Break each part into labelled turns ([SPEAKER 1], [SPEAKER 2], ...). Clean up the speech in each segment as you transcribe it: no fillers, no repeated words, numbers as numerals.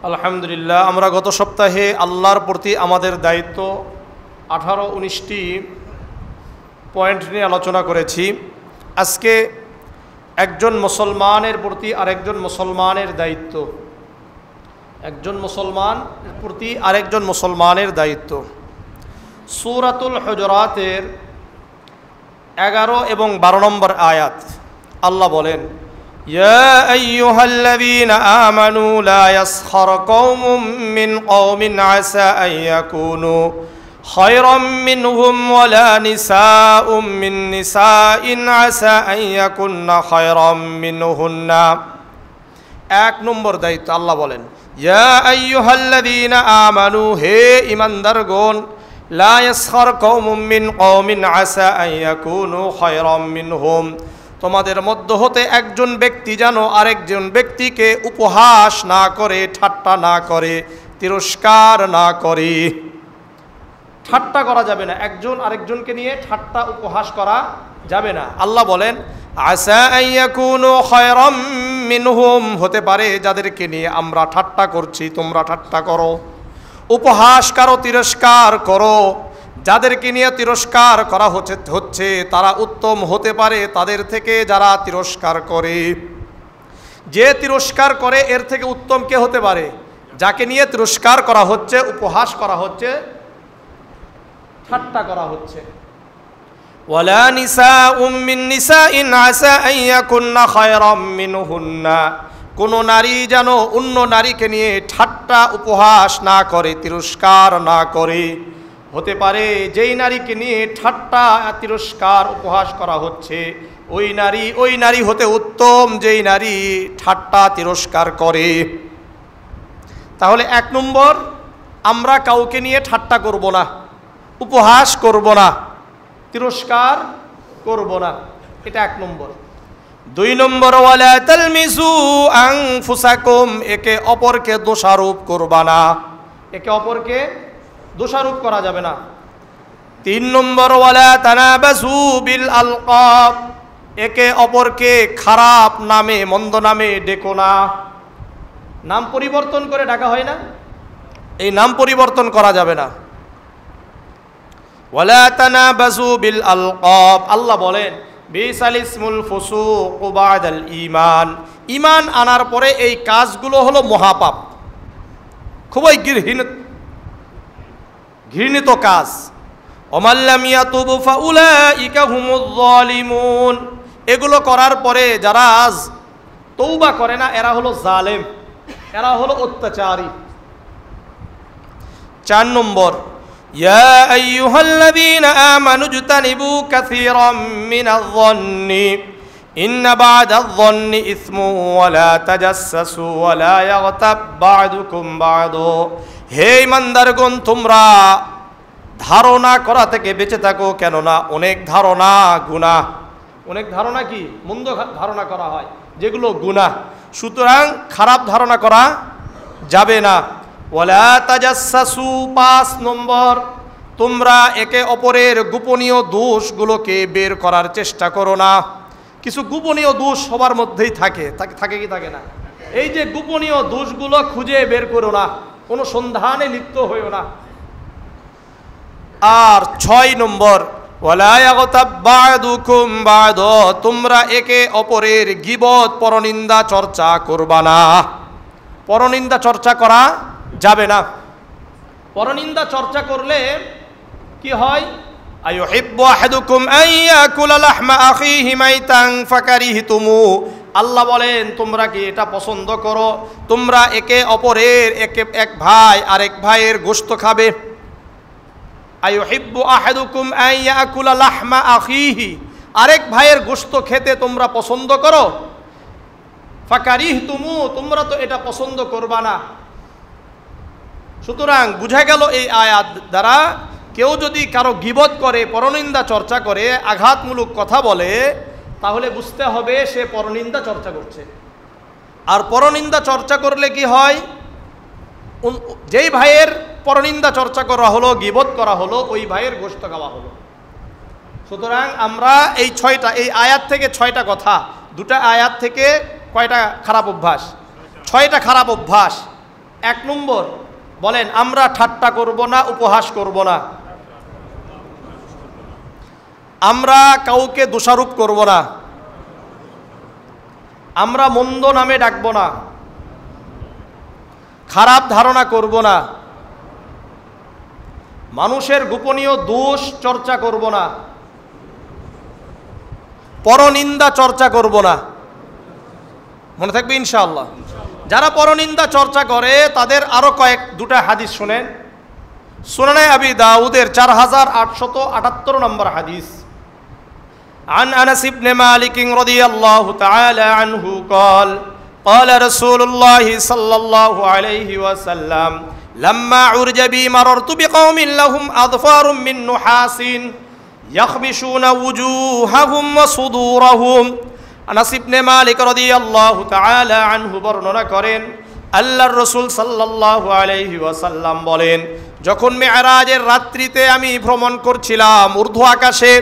[SPEAKER 1] আলহামদুলিল্লাহ, আমরা গত সপ্তাহে আল্লাহর প্রতি আমাদের দায়িত্ব 18-19টি পয়েন্ট নিয়ে আলোচনা করেছি। আজকে একজন মুসলমানের প্রতি আরেকজন মুসলমানের দায়িত্ব, একজন মুসলমানের প্রতি আরেকজন মুসলমানের দায়িত্ব। সূরাতুল হুজুরাতের 11 এবং 12 নম্বর আয়াত আল্লাহ বলেন, ইয়া আইয়ুহাল্লাযীনা আমানু লা ইয়াসখার কওমুম মিন কওমিন আসা আন ইয়াকুনু খায়রাম মিনহুম ওয়ালা নিসাউম মিন নিসাইন আসা আন ইয়াকুননা খায়রাম মিনহুন্না। 1 নম্বর দায়িত্ব আল্লাহ বলেন, ইয়া আইয়ুহাল্লাযীনা আমানু, হে ঈমানদারগণ, লা ইয়াসখার কওমুম মিন কওমিন আসা আন ইয়াকুনু খায়রাম মিনহুম, তোমাদের মধ্য হতে একজন ব্যক্তি যেন আরেকজন ব্যক্তিকে উপহাস না করে, ঠাট্টা না করে, তিরস্কার না করে। ঠাট্টা করা যাবে না, একজন আরেকজনকে নিয়ে ঠাট্টা উপহাস করা যাবে না। আল্লাহ বলেন, আসা আন ইয়াকুনু খায়রাম মিনহুম, হতে পারে যাদেরকে নিয়ে আমরা ঠাট্টা করছি তোমরা ঠাট্টা করো, উপহাস করো, তিরস্কার করো। যাদেরকে নিয়ে তিরস্কার করা হচ্ছে তারা উত্তম হতে পারে তাদের থেকে যারা তিরস্কার করে। যে তিরস্কার করে এর থেকে উত্তম কে হতে পারে? যাকে নিয়ে তিরস্কার করা হচ্ছে, উপহাস করা হচ্ছে, ঠাট্টা করা হচ্ছে। ওয়ালা নিসাউম মিন নিসাইন আসা আন ইয়াকুননা খায়রাম মিনহুন্না, কোন নারী যেন অন্য নারীকে নিয়ে ঠাট্টা উপহাস না করে, তিরস্কার না করে। হতে পারে যেই নারীকে নিয়ে ঠাট্টা তিরস্কার উপহাস করা হচ্ছে ওই নারী হতে উত্তম যেই নারী ঠাট্টা তিরস্কার করে। তাহলে 1 নম্বর, আমরা কাউকে নিয়ে ঠাট্টা করব না, উপহাস করব না, তিরস্কার করব না, এটা 1 নম্বর। 2 নম্বর, ওয়ালা তালমিজু আনফুসাকুম, একে অপরকে দোষারোপ করবা না, একে অপরকে দোষারোপ করা যাবে না। 3 নম্বর, ওয়ালা তানাবাসু বিল আলকাব, একে অপরকে খারাপ নামে, মন্দ নামে ডেকো না। নাম পরিবর্তন করে ডাকা হয় না, এই নাম পরিবর্তন করা যাবে না। ওয়ালা তানাবাসু বিল আলকাব, আল্লাহ বলেন, বিসাল ইসমুল ফুসুকু বাদাল ঈমান, ঈমান আনার পরে এই কাজগুলো হলো মহাপাপ, খুবই ঘৃণিত কাজ। ওমান লাম ইয়াতুব ফাউলাইকা হুমুয যালিমুন, এগুলো করার পরে যারা আজ তওবা করে না এরা হলো জালেম, এরা হলো অত্যাচারী। 4 নম্বর, ইয়া আইয়ুহাল্লাযীনা আমানু ইজতানিবু কাসীরাম মিনায যান্নি ইন্না বা'দায যান্নি ইসমুন ওয়া লা তাজাসসু ওয়া লা ইয়াগতাব বা'দুকুম বা'দা, হে ঈমানদারগণ, তোমরা ধারণা করা থেকে বেঁচে থাকো, কেননা অনেক ধারণা গুনাহ, অনেক ধারণা কি মন্দ ধারণা করা হয় যেগুলো গুনাহ, সুতরাং খারাপ ধারণা করা যাবে না। ওয়ালা তাজাসসু, 5 নম্বর, তোমরা একে অপরের গোপনীয় দোষগুলোকে বের করার চেষ্টা করো না। কিছু গোপনীয় দোষ সবার মধ্যেই থাকে কি থাকে না, এই যে গোপনীয় দোষগুলো খুঁজে বের করো না, কোনো সন্ধানে লিপ্ত হইও না। আর 6 নম্বর, ওয়ালা ইয়াগতাব বা'দুকুম বা'দা, তোমরা একে অপরের গীবত, পরনিন্দা চর্চা করবা না, পরনিন্দা চর্চা করা যাবে না। পরনিন্দা চর্চা করলে কি হয়? আইয়ুহিব্বু আহাদুকুম আন ইয়াকুলা লাহমা আখিহি মাইতান ফাকারিহতুমু, আল্লাহ বলেন, তোমরা কি এটা পছন্দ করো তোমরা একে অপরের এক ভাই আরেক ভাইয়ের গোশত খাবে? আইয়ুহিব্বু আহাদুকুম আন ইয়াকুলা লাহমা আখিহি, আরেক ভাইয়ের গোশত খেতে তোমরা পছন্দ করো, ফাকারিহতুমু, তোমরা তো এটা পছন্দ করবা না। সুতরাং বুঝা গেল এই আয়াত দ্বারা কেউ যদি কারো গীবত করে, পরনিন্দা চর্চা করে, আঘাতমূলক কথা বলে, তাহলে বুঝতে হবে সে পরনিন্দা চর্চা করছে। আর পরনিন্দা চর্চা করলে কি হয়? যেই ভাইয়ের পরনিন্দা চর্চা করা হলো, গীবত করা হলো, ওই ভাইয়ের গোশত খাওয়া হলো। সুতরাং আমরা এই 6টা, এই আয়াত থেকে 6টা কথা, 2টা আয়াত থেকে কয়টা খারাপ অভ্যাস? 6টা খারাপ অভ্যাস। এক নম্বর, বলেন আমরা ঠাট্টা করব না, উপহাস করব না, আমরা কাউকে দোষারোপ করব না, আমরা মন্দ নামে ডাকব না, খারাপ ধারণা করব না, মানুষের গোপনীয় দোষ চর্চা করব না, পরনিন্দা চর্চা করব না। মনে থাকবে ইনশাআল্লাহ। যারা পরনিন্দা চর্চা করে তাদের আরো দুটা হাদিস শুনেন। সুনানে আবি দাউদের 4878 নম্বর হাদিস। عن أنس بن مالك رضي الله تعالى عنه قال قال رسول الله صلى الله عليه وسلم لما عرج بي مررت بقوم لهم أظفار من نحاس يخبشون وجوههم وصدورهم। আনাস ইবনে মালিক রাদিয়াল্লাহু তাআলা আনহু বর্ণনা করেন, আল্লাহর রাসূল সাল্লাল্লাহু আলাইহি ওয়াসাল্লাম বলেন, যখন মেরাজের রাত্রিতে আমি ভ্রমণ করছিলাম ঊর্ধ্ব আকাশে,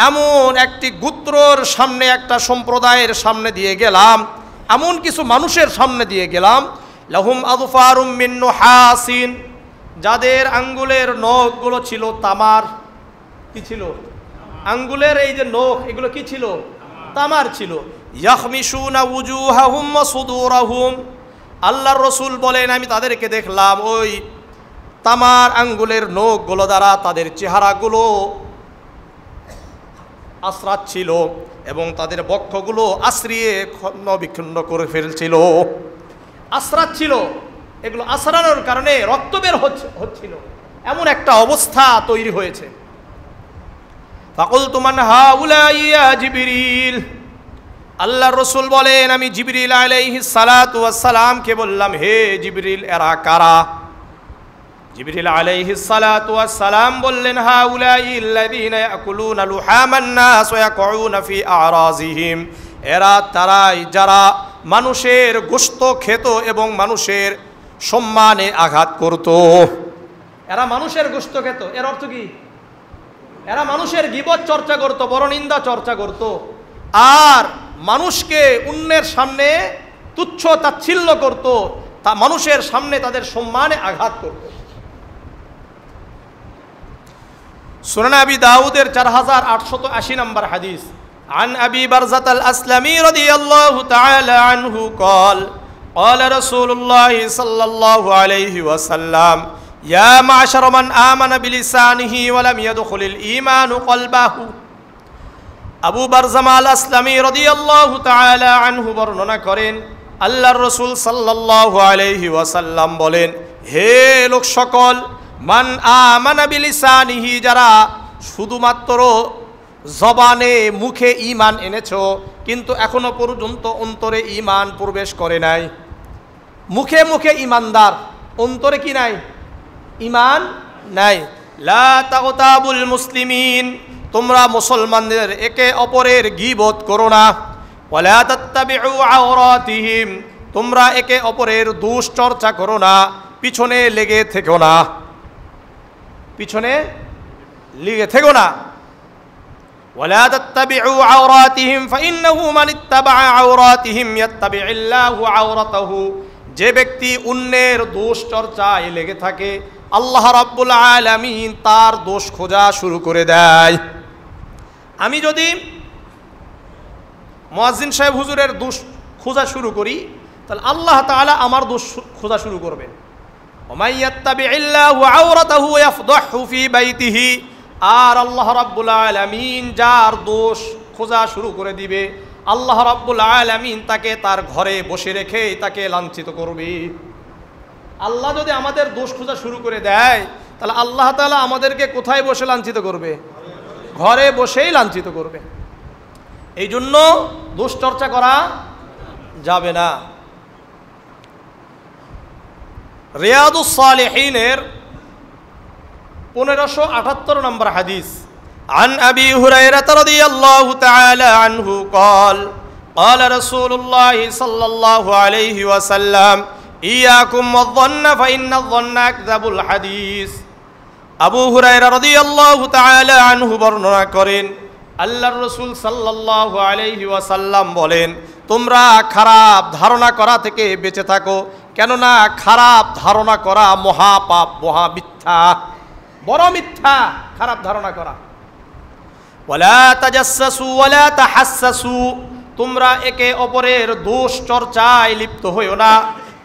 [SPEAKER 1] এমন একটি গোত্রর সামনে, একটা সম্প্রদায়ের সামনে দিয়ে গেলাম, এমন কিছু মানুষের সামনে দিয়ে গেলাম, লাহুম আযফারুম মিন নুহাসিন, যাদের আঙ্গুলের নখগুলো ছিল তামার। কি ছিল? আঙ্গুলের এই যে নখ, এগুলো কি ছিল? তামার ছিল। ইয়াখমিশুনা উজুহাহুম ওয়া সুদুরাহুম, আল্লাহর রাসূল বলেন আমি তাদেরকে দেখলাম ওই তামার আঙ্গুলের নখগুলো দ্বারা তাদের চেহারাগুলো আশ্রাচ্ছিল এবং তাদের বক্ষগুলো আশ্রিয়ে খণ্ড বিখণ্ড করে ফেলছিল। আশ্রাচ্ছিল, এগুলো আশ্রানোর কারণে রক্ত বের হচ্ছিল, এমন একটা অবস্থা তৈরি হয়েছে। ফাকুলতু মান হাউলাই ইয়া জিবরিল, আল্লাহর রাসূল বলেন আমি জিবরিল আলাইহিস সালাতু ওয়াস সালামকে বললাম, হে জিবরিল এরা কারা? জিবরিল আলাইহিস সালাতু ওয়াস সালাম বললেন, হাউলাই আল্লাযীনা ইয়াকুলুনা লুহামান নাস ওয়া ইয়াকুউনা ফি আরাযিহিম, এরা তারাই যারা মানুষের গোশত খেত এবং মানুষের সম্মানে আঘাত করত। এরা মানুষের গোশত খেত, এর অর্থ কি? এরা মানুষের গীবত চর্চা করত, পরনিন্দা চর্চা করত, আর মানুষকে অন্যের সামনে তুচ্ছ তাচ্ছিল্য করত, তা মানুষের সামনে তাদের সম্মানে আঘাত করত। সুনান আবি দাউদের 4880 নম্বর হাদিস। عن أبي برزة الأسلمي رضي الله تعالى عنه قال قال رسول الله صلى الله عليه وسلم يا معشر من آمن بلسانه ولم يدخل الإيمان قلبه। আবু বারজামা আল আসলামী রাদিয়াল্লাহু তাআলা আনহু বর্ণনা করেন, আল্লাহর রাসূল সাল্লাল্লাহু আলাইহি ওয়াসাল্লাম বলেন, হে লোক সকল, মান আমানা বিলিসানিহি, যারা শুধুমাত্র জবানে মুখে ঈমান এনেছো কিন্তু এখনো পর্যন্ত অন্তরে ঈমান প্রবেশ করে নাই। মুখে মুখে ঈমানদার, অন্তরে কি নাই? ঈমান নাই। লা তাগতাবুল মুসলিমিন, তোমরা মুসলমানদের একে অপরের গীবত করো না। ওয়ালা তাত্তাবিউ আওরাতিহিম, তোমরা একে অপরের দোষ চর্চা করো না, পিছনে লেগে থেকো না, পিছনে লেগে থেকো না। ওয়ালা তাত্তাবিউ আওরাতিহিম ফাইন্নাহু মান ইত্তাবা আওরাতিহিম ইয়াত্তাবিউল্লাহু আওরাতাহু, যে ব্যক্তি অন্যের দোষ চর্চায় লেগে থাকে আল্লাহ রাব্বুল আলামিন তার দোষ খোঁজা শুরু করে দেয়। আমি যদি মুয়াজ্জিন সাহেব হুজুরের দোষ খোঁজা শুরু করি, তাহলে আল্লাহ তাআলা আমার দোষ খোঁজা শুরু করবেন। ওমাই ইয়াত্তাবিউল্লাহু আওরাতাহু ইয়াফদাহু ফি বাইতিহি, আর আল্লাহ রাব্বুল আলামিন যার দোষ খোঁজা শুরু করে দিবে, আল্লাহ রাব্বুল আলামিন তাকে তার ঘরে বসে রেখে তাকে লাঞ্ছিত করবে। আল্লাহ যদি আমাদের দোষ খোঁজা শুরু করে দেয়, তাহলে আল্লাহ তাআলা আমাদেরকে কোথায় বসে লাঞ্ছিত করবে? ঘরে বসেই লাঞ্ছিত করবে। এই জন্য দোষ চর্চা করা যাবে না। রিয়াদুস সালিহিনের 1578 নম্বর হাদিস। عن أبي هريرة رضي الله تعالى عنه قال قال رسول الله صلى الله عليه وسلم إياكم والظن فإن الظن أكذب الحديث। আবু হুরায়রা রাদিয়াল্লাহু তাআলা আনহু বর্ণনা করেন, আল্লাহর রাসূল সাল্লাল্লাহু আলাইহি ওয়াসাল্লাম বলেন, তোমরা খারাপ ধারণা করা থেকে বেঁচে থাকো, কেননা খারাপ ধারণা করা মহাপাপ, মহা মিথ্যা, বড় মিথ্যা খারাপ ধারণা করা। ওয়ালা তাজাসসু ওয়ালা তাহাসসু, তোমরা একে অপরের দোষ চর্চায় লিপ্ত হইও না,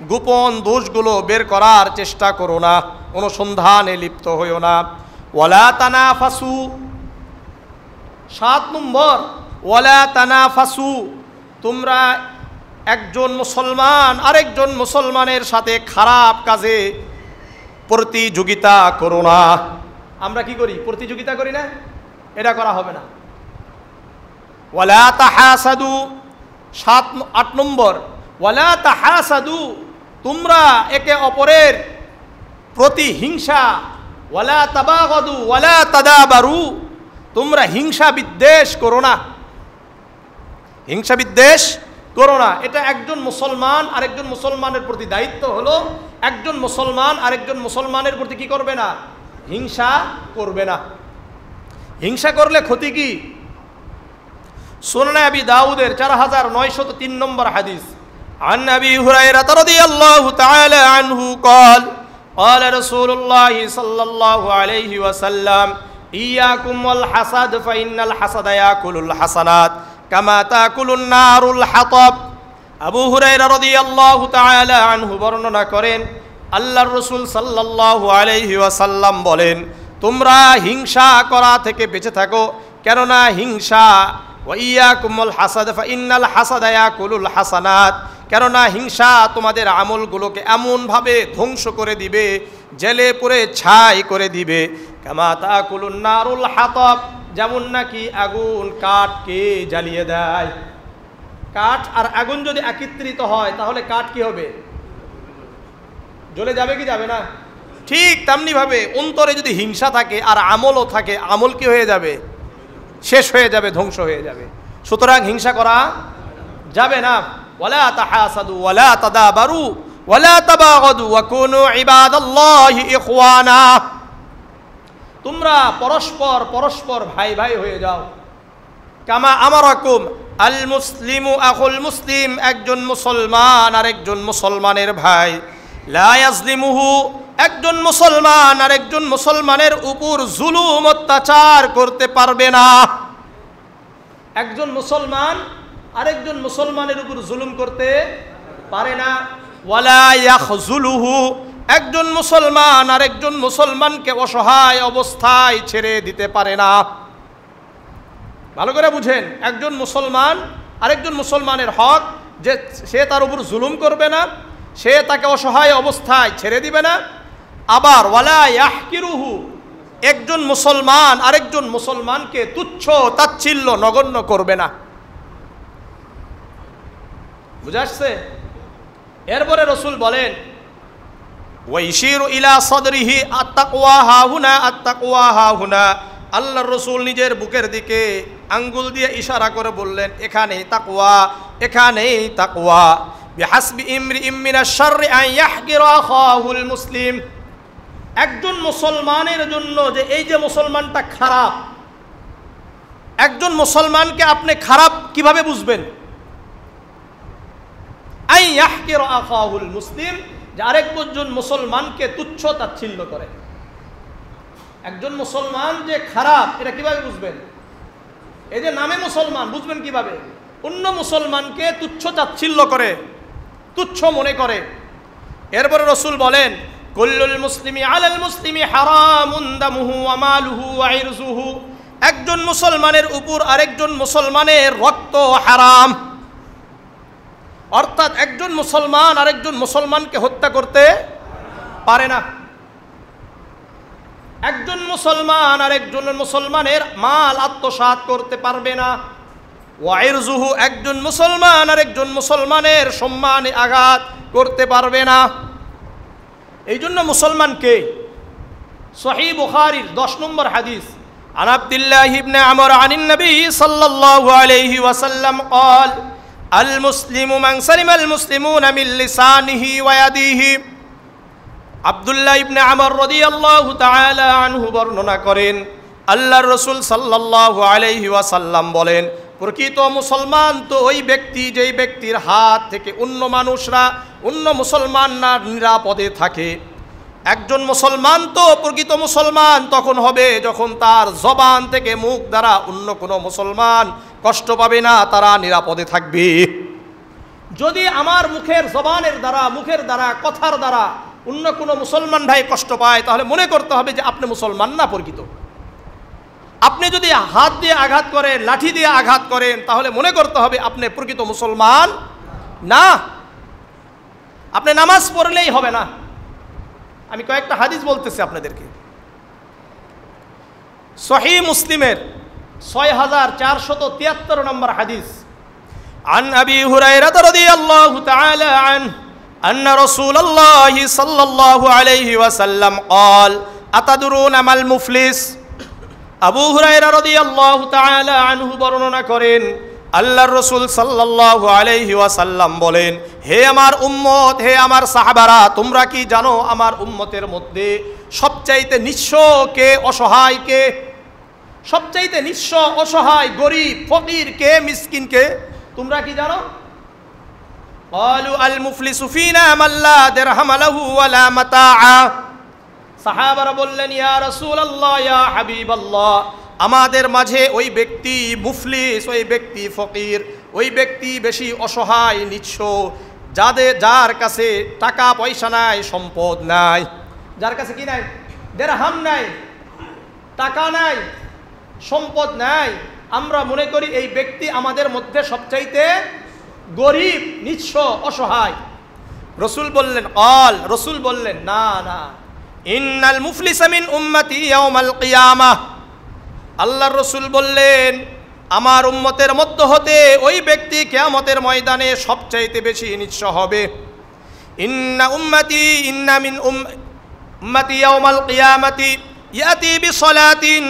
[SPEAKER 1] গোপন দোষগুলো বের করার চেষ্টা করো না, অনুসন্ধানে লিপ্ত হইও না। ওয়ালা তানাফাসু, 7 নম্বর, ওয়ালা তানাফাসু, তোমরা একজন মুসলমান আরেকজন মুসলমানের সাথে খারাপ কাজে প্রতিযোগিতা করো না। আমরা কি করি? প্রতিযোগিতা করি না? এটা করা হবে না। ওয়ালা তাহাসাদু, 8 নম্বর, ওয়ালা তাহাসাদু, তোমরা একে অপরের প্রতি হিংসা, ওয়ালা তাবাগাদু ওয়ালা তাদাবারু, তোমরা হিংসা বিদ্বেষ করো না, হিংসা বিদ্বেষ করো না। এটা একজন মুসলমান আরেকজন মুসলমানের প্রতি দায়িত্ব হলো, একজন মুসলমান আরেকজন মুসলমানের প্রতি কি করবে না? হিংসা করবে না। হিংসা করলে ক্ষতি কি? সুনানে আবি দাউদের 4903 নম্বর হাদিস, عن أبي هريرة رضي الله تعالى عنه قال قال رسول الله صلى الله عليه وسلم إياكم والحسد فإن الحسد يأكل الحسنات كما تأكل النار الحطب। আবু হুরায়রা রাদিয়াল্লাহু তাআলা আনহু বর্ণনা করেন, আল্লাহর রাসূল সাল্লাল্লাহু আলাইহি ওয়াসাল্লাম বলেন, তোমরা হিংসা করা থেকে বেঁচে থাকো, কেননা হিংসা, ওয়া ইয়াকুমুল হাসাদ ফাইন্নাল হাসাদা ইয়াকুলুল হাসানাত, কেননা হিংসা তোমাদের আমলগুলোকে এমনভাবে ধ্বংস করে দিবে, জেলে পুড়ে ছাই করে দিবে। কামা তাকুলুন নারুল হাতাব, যেমন নাকি আগুন কাঠকে জ্বালিয়ে দেয়। কাঠ আর আগুন যদি একত্রিত হয় তাহলে কাঠ কি হবে? জ্বলে যাবে কি যাবে না? ঠিক তেমনি ভাবে অন্তরে যদি হিংসা থাকে আর আমলও থাকে, আমল কি হয়ে যাবে? শেষ হয়ে যাবে, ধ্বংস হয়ে যাবে। সুতরাং হিংসা করা যাবে না। ওয়ালা তাহাসাদু ওয়ালা তাদাবারু ওয়ালা তাবাগাদু ওয়া কুনু ইবাদাল্লাহি ইখওয়ানা, তোমরা পরস্পর পরস্পর ভাই ভাই হয়ে যাও। কামা আমারাকুম আল মুসলিমু আখুল মুসলিম, একজন মুসলমান আরেকজন মুসলমানের ভাই। লা ইয়াজলিমুহু, একজন মুসলমান আরেকজন মুসলমানের উপর জুলুম অত্যাচার করতে পারবে না। একজন মুসলমান আরেকজন মুসলমানের উপর জুলুম করতে পারে না। ওয়ালা ইয়াখজুলুহু, একজন মুসলমান আরেকজন মুসলমানকে অসহায় অবস্থায় ছেড়ে দিতে পারে না। ভালো করে বুঝেন, একজন মুসলমান আরেকজন মুসলমানের হক যে সে তার উপর জুলুম করবে না, সে তাকে অসহায় অবস্থায় ছেড়ে দিবে না। আবার ওয়ালা ইয়াহকিরুহু, একজন মুসলমান আরেকজন মুসলমানকে তুচ্ছ তাচ্ছিল্য নগণ্য করবে না। বুঝা আসছে? এরপরে রাসূল বলেন, ওয়াইশিরু ইলা সাদরিহি আত-তাকওয়া হাহুনা আত-তাকওয়া হাহুনা, আল্লাহর রাসূল নিজের বুকের দিকে আঙ্গুল দিয়ে ইশারা করে বললেন, এখানেই তাকওয়া, এখানেই তাকওয়া। বিহাসবি ইমরিইম মিনাশ শাররি আন ইয়াহকিরা আখাহুল মুসলিম, একজন মুসলমানের জন্য যে এই যে মুসলমানটা খারাপ, একজন মুসলমানকে আপনি খারাপ কিভাবে বুঝবেন? আন ইয়াহকিরা আখাহুল মুসলিম, যে আরেকজন মুসলমানকে তুচ্ছ তাচ্ছিল্য করে। একজন মুসলমান যে খারাপ এটা কিভাবে বুঝবেন? এই যে নামে মুসলমান, বুঝবেন কিভাবে? অন্য মুসলমানকে তুচ্ছ তাচ্ছিল্য করে, তুচ্ছ মনে করে। এরপরে রাসূল বলেন, কুল্লুল মুসলিমি আলাল মুসলিমি হারামুন দামুহু ওয়া মালুহু ওয়া ইরজুহু, একজন মুসলমানের উপর আরেকজন মুসলমানের রক্ত হারাম। অর্থাৎ একজন মুসলমান আরেকজন মুসলমানকে হত্যা করতে পারে না। একজন মুসলমান আরেকজন মুসলমানের মাল আত্মসাৎ করতে পারবে না। ওয়া ইরজুহু, একজন মুসলমান আরেকজন মুসলমানের সম্মানে আঘাত করতে পারবে না। এই জন্য মুসলমানকে সহিহ বুখারীর 10 নম্বর হাদিস, আন আব্দুল্লাহ ইবনে আমর আনিন নবী সাল্লাল্লাহু আলাইহি ওয়াসাল্লাম قال المسلم من سلم المسلمون من لسانه ويده। আব্দুল্লাহ ইবনে আমর রাদিয়াল্লাহু তাআলা আনহু বর্ণনা করেন, আল্লাহর রাসূল সাল্লাল্লাহু আলাইহি ওয়াসাল্লাম বলেন, প্রকৃত মুসলমান তো ওই ব্যক্তি যেই ব্যক্তির হাত থেকে অন্য মানুষরা, অন্য মুসলমানরা নিরাপদে থাকে। একজন মুসলমান তো প্রকৃত মুসলমান তখন হবে যখন তার জবান থেকে, মুখ দ্বারা অন্য কোনো মুসলমান কষ্ট পাবে না, তারা নিরাপদে থাকবে। যদি আমার মুখের জবানের দ্বারা, মুখের দ্বারা, কথার দ্বারা অন্য কোনো মুসলমান ভাই কষ্ট পায়, তাহলে মনে করতে হবে যে আপনি মুসলমান না প্রকৃত। আপনি যদি হাত দিয়ে আঘাত করেন, লাঠি দিয়ে আঘাত করেন, তাহলে মনে করতে হবে আপনি প্রকৃত মুসলমান না। আপনি নামাজ পড়লেই হবে না। আমি কয়েকটা হাদিস বলতেছি আপনাদেরকে। সহিহ মুসলিমের 6473 নম্বর হাদিস, عن أبي هريرة رضي الله تعالى عنه أن رسول الله صلى الله عليه وسلم قال أتدرون ما المفلس। আবু হুরায়রা রাদিয়াল্লাহু তাআলা আনহু বর্ণনা করেন, আল্লাহর রাসূল সাল্লাল্লাহু আলাইহি ওয়াসাল্লাম বলেন, হে আমার উম্মত, হে আমার সাহাবারা, তোমরা কি জানো আমার উম্মতের মধ্যে সবচাইতে নিঃস্ব কে, অসহায় কে? সবচাইতে নিঃস্ব, অসহায়, গরিব, ফকির কে, মিসকিন কে? তোমরা কি জানো? ক্বালু আল মুফলিসু ফিনা মান লা দিরহাম লাহু ওয়ালা মাতাআ। সাহাবারা বললেন, ইয়া রাসূলুল্লাহ, ইয়া হাবিবাল্লাহ, আমাদের মাঝে ওই ব্যক্তি মুফলিস, ওই ব্যক্তি ফকির, ওই ব্যক্তি বেশি অসহায়, নিঃস্ব, যার কাছে টাকা পয়সা নাই, সম্পদ নাই। যার কাছে কি নাই? দিরহাম নাই, টাকা নাই, সম্পদ নাই। আমরা মনে করি এই ব্যক্তি আমাদের মধ্যে সবচাইতে গরিব, নিঃস্ব, অসহায়। রসুল বললেন, রসুল বললেন, না না, ইন্নাল মুফলিসা মিন উম্মতি ইয়াউমাল কিয়ামাহ। আল্লাহর রসুল বললেন, আমার উম্মতের মধ্য হতে ওই ব্যক্তি কিয়ামতের ময়দানে সবচাইতে বেশি নিঃস্ব হবে। ইন্না মিন উম্মতি ইয়াউমাল কিয়ামাতি ইয়াতি বিসলাতিন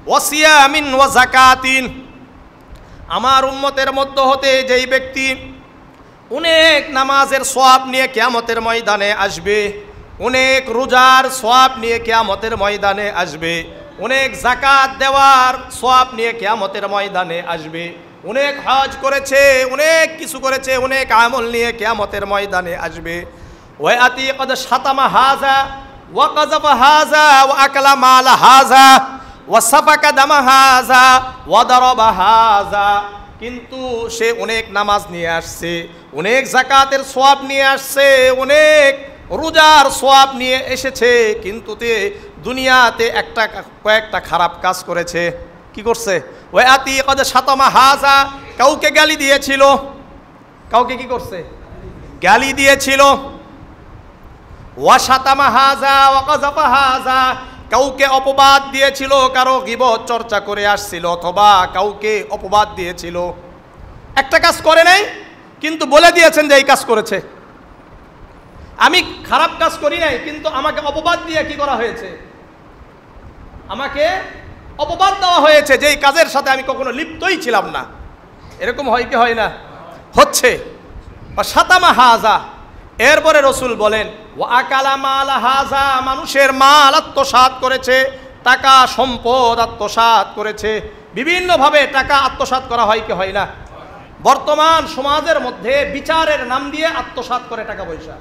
[SPEAKER 1] ওয়া সিয়ামিন ওয়া যাকাতিন। আমার উম্মতের মধ্য হতে যেই ব্যক্তি অনেক নামাজের সওয়াব নিয়ে কিয়ামতের ময়দানে আসবে, অনেক রোজার সওয়াব নিয়ে কিয়ামতের ময়দানে আসবে, অনেক যাকাত দেওয়ার সওয়াব নিয়ে কিয়ামতের ময়দানে আসবে, অনেক হজ করেছে, অনেক কিছু করেছে, অনেক আমল নিয়ে কিয়ামতের ময়দানে আসবে। ওয়া আতি কদ শাতামা হাযা ওয়া কাযাফা হাযা ওয়া আকলা মাল হাযা ওয়া সাফাকা দামা হাযা ওয়া দারাবা হাযা। কিন্তু সে অনেক নামাজ নিয়ে আসছে, অনেক যাকাতের সওয়াব নিয়ে আসছে, অনেক রোজার সওয়াব নিয়ে এসেছে, কিন্তু তে দুনিয়াতে কয়েকটা খারাপ কাজ করেছে। কি করছে? ওয়া আতি কদ শাতামা হাযা, কাউকে গালি দিয়েছিল। কাউকে কি করছে? গালি দিয়েছিল। ওয়া শাতামা হাযা ওয়া কাযাফা হাযা, কাউকে অপবাদ দিয়েছিল, কারো গীবত চর্চা করে আসছিল, অথবা কাউকে অপবাদ দিয়েছিল। একটা কাজ করে নাই, কিন্তু বলে দিয়েছেন যে এই কাজ করেছে। আমি খারাপ কাজ করি নাই, কিন্তু আমাকে অপবাদ দিয়ে কি করা হয়েছে? আমাকে অপবাদ দেওয়া হয়েছে যে এই কাজের সাথে আমি কখনো লিপ্তই ছিলাম না। এরকম হয় কি হয় না? হচ্ছে। বা শাতামা হাযা, এরপরে রসুল বলেন, ওয়া আকালা মাল হাযা, মানুষের মাল আত্মসাৎ করেছে, টাকা সম্পদ আত্মসাৎ করেছে। বিভিন্নভাবে টাকা আত্মসাৎ করা হয় কি হয় না? বর্তমান সমাজের মধ্যে বিচারের নাম দিয়ে আত্মসাৎ করে টাকা পয়সা।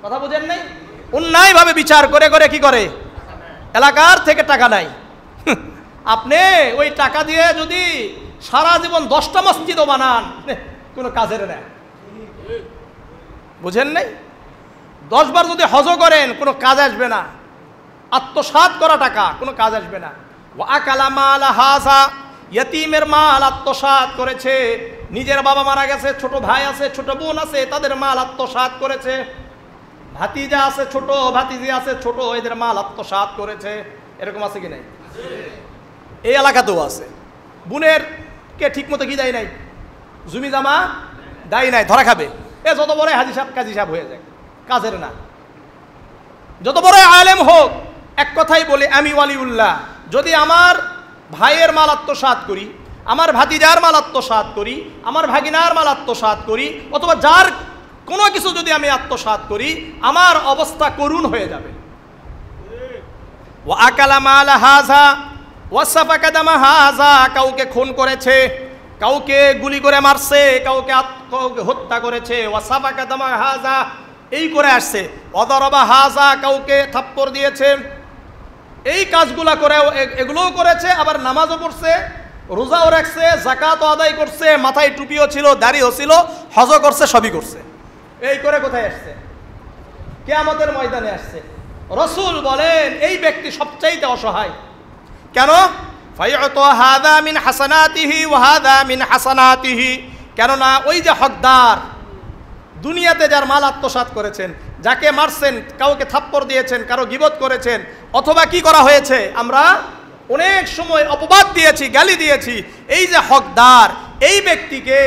[SPEAKER 1] কথা বুঝেন নাই? অন্যায়ভাবে বিচার করে করে কি করে? এলাকার থেকে টাকা নাই। আপনি ওই টাকা দিয়ে যদি সারা জীবন 10টা মসজিদও বানান, কোনো কাজের না। বুঝেন নাই? 10 বার যদি হজ করেন, কোনো কাজ আসবে না। আত্মসাৎ করা টাকা কোনো কাজ আসবে না। ওয়া আকালা মাল হাযা, ইয়তিমের মাল আত্মসাৎ করেছে। নিজের বাবা মারা গেছে, ছোট ভাই আছে, ছোট বোন আছে, তাদের মাল আত্মসাৎ করেছে। ভাতিজা আছে ছোট, ভাতিজি আছে ছোট, এদের মাল আত্মসাৎ করেছে। এরকম আছে কি নাই? এই এলাকাতেও আছে। বোনের কে ঠিক মতো কি দেয় নাই, জমি জামা দেয় নাই, ধরা খাবে। এ যত বড় হাজি সাহেব কাজী সাহেব হয়ে যায়, কাজের না। যত বড় আলেম হোক, এক কথাই বলে, আমি ওয়ালিউল্লাহ, যদি আমার ভাইয়ের মাল আত্মসাৎ করি, আমার ভাতিজার মাল আত্মসাৎ করি, আমার ভাগিনার মাল আত্মসাৎ করি, অথবা যার কোনো কিছু যদি আমি আত্মসাৎ করি, আমার অবস্থা করুণ হয়ে যাবে। ওয়া আকালা মাল হাযা, ওয়াসাফাকা দামা হাযা, কাউকে খুন করেছে, কাউকে গুলি করে মারছে, কাউকে হত্যা করেছে। ওয়াসাফাকা দামা হাযা এই করে আসছে। ওয়াদারাবা হাযা, কাউকে থাপ্পড় দিয়েছে। এই কাজগুলা করে এগুলোও করেছে, আবার নামাজও পড়ছে, রোজাও রাখছে, যাকাতও আদায় করছে, মাথায় টুপিও ছিল, দাড়িও ছিল, হজও করছে, সবই করছে। এই করে কোথায় আসছে? কিয়ামতের ময়দানে আসছে। রাসূল বলেন এই ব্যক্তি সবচাইতে অসহায়। কেন? ফায়ুতা হাযা মিন হাসানাতিহি ওয়া হাযা মিন হাসানাতিহি, কেননা ওই যে হকদার, দুনিয়াতে যার মাল আত্মসাৎ করেছেন, যাকে মারছেন, কাউকে থাপ্পড় দিয়েছেন, কারো গীবত করেছেন, অথবা কি করা হয়েছে, আমরা অনেক সময় অপবাদ দিয়েছি, গালি দিয়েছি, এই যে হকদার, এই ব্যক্তিকে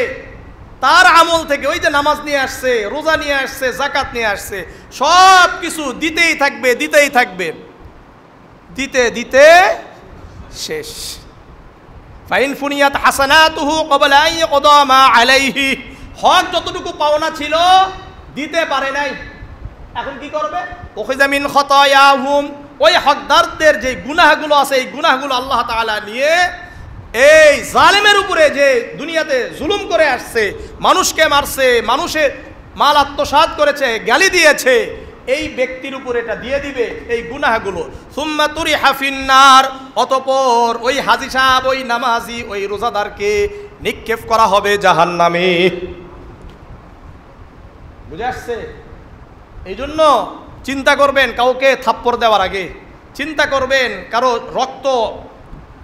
[SPEAKER 1] তার আমল থেকে ওই যে নামাজ নিয়ে আসছে, রোজা নিয়ে আসছে, যাকাত নিয়ে আসছে, সব কিছু দিতেই থাকবে, দিতেই থাকবে, দিতে দিতে শেষ। ফাইন ফুনিয়াত হাসানাতুহু ক্বাবলা আন ইয়াকদা মা আলাইহি, হক যতটুকু পাওনা ছিল দিতে পারে নাই, এখন কি করবে? উখিযা মিন খাতায়াহুম, ওই হকদারদের যে গুনাহগুলো আছে, এই গুনাহগুলো আল্লাহ তাআলা নিয়ে এই জালেমের উপরে যে দুনিয়াতে জুলুম করে আসছে, মানুষকে মারছে, মানুষের মাল আত্মসাৎ করেছে, গালি দিয়েছে, এই ব্যক্তির উপর এটা দিয়ে দিবে এই গুনাহগুলো। সুম্মা তুরিহা ফিন্নার, অতঃপর ওই হাজী সাহেব, ওই নামাজি, ওই রোজাদারকে নিক্ষেপ করা হবে জাহান্নামে। বুঝে আসছে? এই জন্য চিন্তা করবেন কাউকে থাপ্পড় দেওয়ার আগে, চিন্তা করবেন কারো রক্ত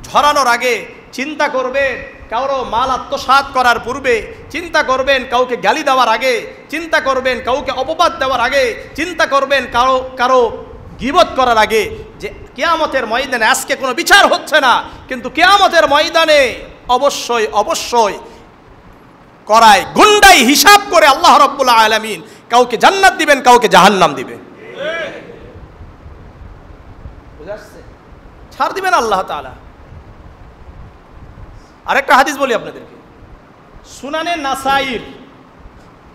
[SPEAKER 1] ঝরানোর আগে, চিন্তা করবেন কারো মাল আত্মসাৎ করার পূর্বে, চিন্তা করবেন কাউকে গালি দেওয়ার আগে, চিন্তা করবেন কাউকে অপবাদ দেওয়ার আগে, চিন্তা করবেন কারো গীবত করার আগে, যে কিয়ামতের ময়দানে আজকে কোনো বিচার হচ্ছে না, কিন্তু কিয়ামতের ময়দানে অবশ্যই অবশ্যই করায় গুন্ডাই হিসাব করে আল্লাহ রাব্বুল আলামিন কাউকে জান্নাত দিবেন, কাউকে জাহান্নাম দিবে। বুঝা আসছে? ছাড় দিবেন আল্লাহ তাআলা। আরেকটা হাদিস বলি আপনাদেরকে, সুনানে নাসাইর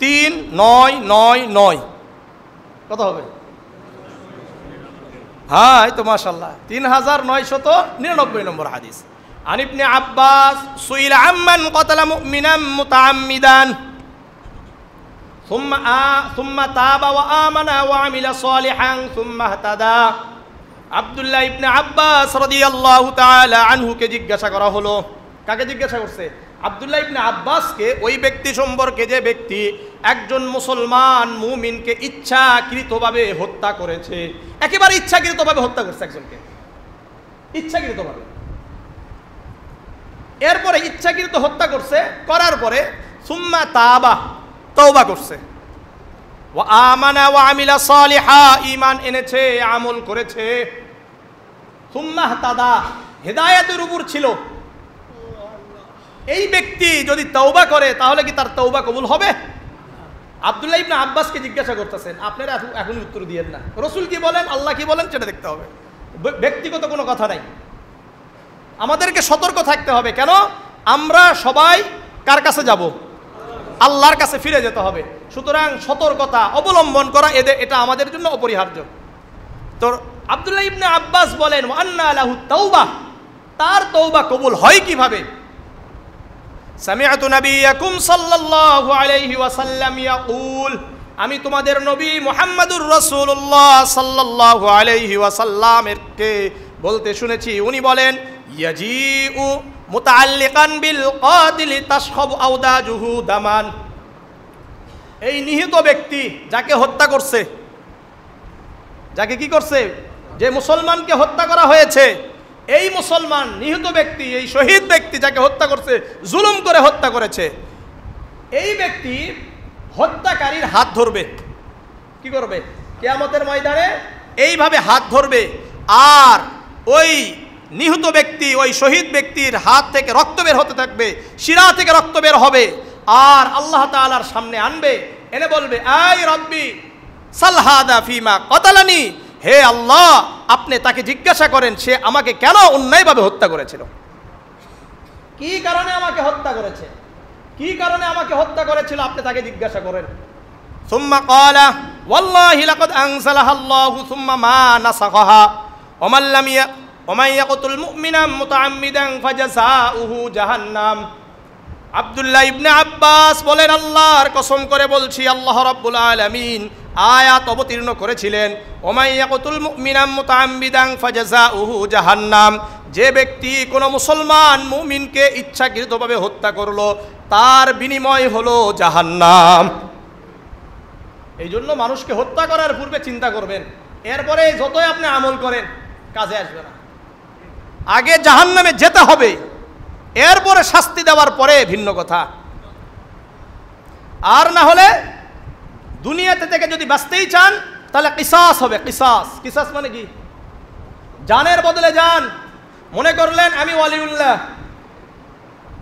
[SPEAKER 1] 3999, কত হবে? হ্যাঁ, এই তো মাশাআল্লাহ 3999 নম্বর হাদিস। আন ইবনে আব্বাস সুইলা আম্মান ক্বাতালা মুমিনান মুতাআম্মিদান সুম্মা তাবা ওয়া আমানা ওয়া আমিলা সালিহান সুম্মা ইহতাদা। আব্দুল্লাহ ইবনে আব্বাস রাদিয়াল্লাহু তাআলা আনহুকে জিজ্ঞাসা করা হলো। কাকে জিজ্ঞাসা করছে? আব্দুল্লাহ ইবনে আব্বাসকে, ওই ব্যক্তি সম্পর্কে যে ব্যক্তি একজন মুসলমান মুমিনকে ইচ্ছাকৃতভাবে হত্যা করেছে, একেবারে ইচ্ছাকৃতভাবে হত্যা করছে একজনকে, ইচ্ছাকৃতভাবে। এরপরে ইচ্ছাকৃত হত্যা করছে, করার পরে সুম্মা তাবা, তওবা করছে, ওয়া আমানা ওয়া আমিলা সালিহা, ঈমান এনেছে, আমল করেছে, সুম্মা ইহতাদা, হেদায়েতের উপর ছিল। এই ব্যক্তি যদি তওবা করে তাহলে কি তার তওবা কবুল হবে? আব্দুল্লাহ ইবনে আব্বাসকে জিজ্ঞাসা করতেছেন, আপনারা এখন উত্তর দিয়েন না, রাসূল কি বলেন, আল্লাহ কি বলেন সেটা দেখতে হবে, ব্যক্তিগত কোনো কথা নাই। আমাদেরকে সতর্ক থাকতে হবে। কেন? আমরা সবাই কার কাছে যাব? আল্লাহর কাছে ফিরে যেতে হবে। সুতরাং সতর্কতা অবলম্বন করা এটা আমাদের জন্য অপরিহার্য। তো আব্দুল্লাহ ইবনে আব্বাস বলেন, ওয়া আন্না লাহু তাওবা, তার তওবা কবুল হয় কিভাবে? সামিআতু নাবিয়াকুম সাল্লাল্লাহু আলাইহি ওয়াসাল্লাম ইয়াকুল, আমি তোমাদের নবী মুহাম্মদুর রাসূলুল্লাহ সাল্লাল্লাহু আলাইহি ওয়াসাল্লামকে বলতে শুনেছি, উনি বলেন, ইয়াজিউ মুতাআল্লিকান বিল কাতিল তাশখাবু আওদাজুহু দামান, এই নিহত ব্যক্তি যাকে হত্যা করছে, যাকে কি করছে, যে মুসলমানকে হত্যা করা হয়েছে, এই মুসলমান নিহত ব্যক্তি, এই শহীদ ব্যক্তি যাকে হত্যা করছে, জুলুম করে হত্যা করেছে, এই ব্যক্তি হত্যাকারীর হাত ধরবে। কি করবে? কিয়ামতের ময়দানে এইভাবে হাত ধরবে, আর ওই নিহত ব্যক্তি, ওই শহীদ ব্যক্তির হাত থেকে রক্ত বের হতে থাকবে, শিরা থেকে রক্ত বের হবে, আর আল্লাহ তাআলার সামনে আনবে, এনে বলবে, আই রব্বি সাল হাদা ফিমা কতালানি, হে আল্লাহ, আপনি তাকে জিজ্ঞাসা করেন সে আমাকে কেন অন্যায়ভাবে হত্যা করেছিল, কি কারণে আমাকে হত্যা করেছে, কি কারণে আমাকে হত্যা করেছিল, আপনি তাকে জিজ্ঞাসা করেন। সুম্মা ক্বালা ওয়াল্লাহি লাকাদ আনজালাহা আল্লাহু সুম্মা মা নাসাখাহা ওয়া মান লাম ওয়া মান ইয়াকতুল মুমিনা মুতাআম্মিদান ফাজাযাউহু জাহান্নাম। আব্দুল্লাহ ইবনে আব্বাস বলেন, আল্লাহর কসম করে বলছি, আল্লাহ রাব্বুল আলামিন আয়াত অবতীর্ণ করেছিলেন, ওয়া মান ইয়াকতুল মুমিনা মুতাআম্মিদান ফাজাযাউহু জাহান্নাম। যে ব্যক্তি কোনো মুসলমান মুমিনকে ইচ্ছাকৃতভাবে হত্যা করলো, তার বিনিময় হলো জাহান্নাম। এই জন্য মানুষকে হত্যা করার পূর্বে চিন্তা করবেন, এরপরে যতই আপনি আমল করেন কাজে আসবে না। আগে জাহান্নামে যেতে হবে, এরপরে শাস্তি দেওয়ার পরে ভিন্ন কথা। আর না হলে দুনিয়াতে থেকে যদি বাঁচতেই চান তাহলে কিসাস হবে। কিসাস, কিসাস মানে কি? জানের বদলে জান। মনে করলেন আমি ওয়ালিউল্লাহ,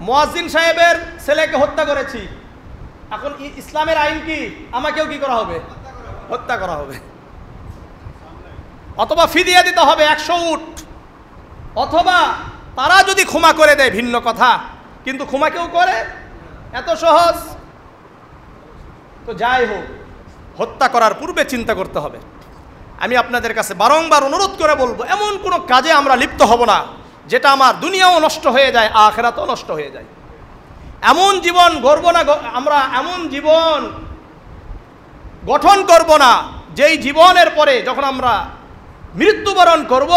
[SPEAKER 1] মুয়াজ্জিন সাহেবের ছেলেকে হত্যা করেছি, এখন ইসলামের আইন কি? আমাকেও কি করা হবে? হত্যা করা হবে, অথবা ফিদিয়া দিতে হবে 100 উট, অথবা তারা যদি ক্ষমা করে দেয় ভিন্ন কথা, কিন্তু ক্ষমা কেউ করে? এত সহজ? তো যাই হোক, হত্যা করার পূর্বে চিন্তা করতে হবে। আমি আপনাদের কাছে বারংবার অনুরোধ করে বলবো, এমন কোনো কাজে আমরা লিপ্ত হব না যেটা আমার দুনিয়াও নষ্ট হয়ে যায়, আখিরাতও নষ্ট হয়ে যায়। এমন জীবন গড়ব না আমরা, এমন জীবন গঠন করব না যেই জীবনের পরে যখন আমরা মৃত্যুবরণ করব,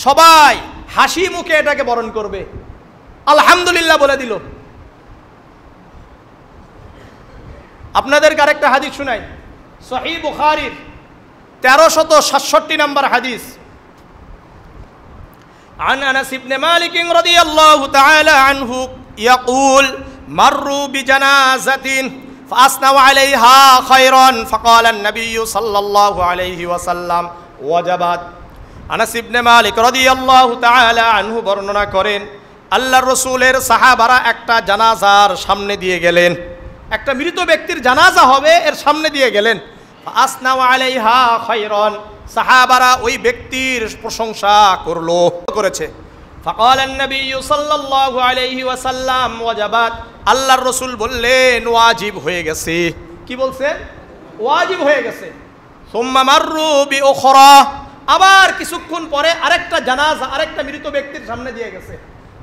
[SPEAKER 1] সবাই হাসি মুখে এটাকে বরণ করবে, আলহামদুলিল্লাহ বলে দিল। আপনাদেরকে আরেকটা হাদিস শুনাই, সহিহ বুখারীর 1367 নম্বর হাদিস। عن أنس بن مالك رضي الله تعالى عنه يقول مروا بجنازة فأثنوا عليها خيرا فقال النبي صلى الله عليه وسلم وجبت। আনাস ইবনে মালিক রাদিয়াল্লাহু তাআলা আনহু বর্ণনা করেন, আল্লাহর রাসূলের সাহাবারা একটা জানাজার সামনে দিয়ে গেলেন, একটা মৃত ব্যক্তির জানাজা হবে, এর সামনে দিয়ে গেলেন। আসনাউ আলাইহা খায়রান, সাহাবারা ওই ব্যক্তির প্রশংসা করেছে। ফাকালান নবী সাল্লাল্লাহু আলাইহি ওয়াসাল্লাম ওয়াজাবাত, আল্লাহর রাসূল বললেন ওয়াজিব হয়ে গেছে। কি বলছেন? ওয়াজিব হয়ে গেছে। সুম্মা মাররু বিউখরা, আবার কিছুক্ষণ পরে আরেকটা জানাজা আরেকটা মৃত ব্যক্তির সামনে দিয়ে গেছে।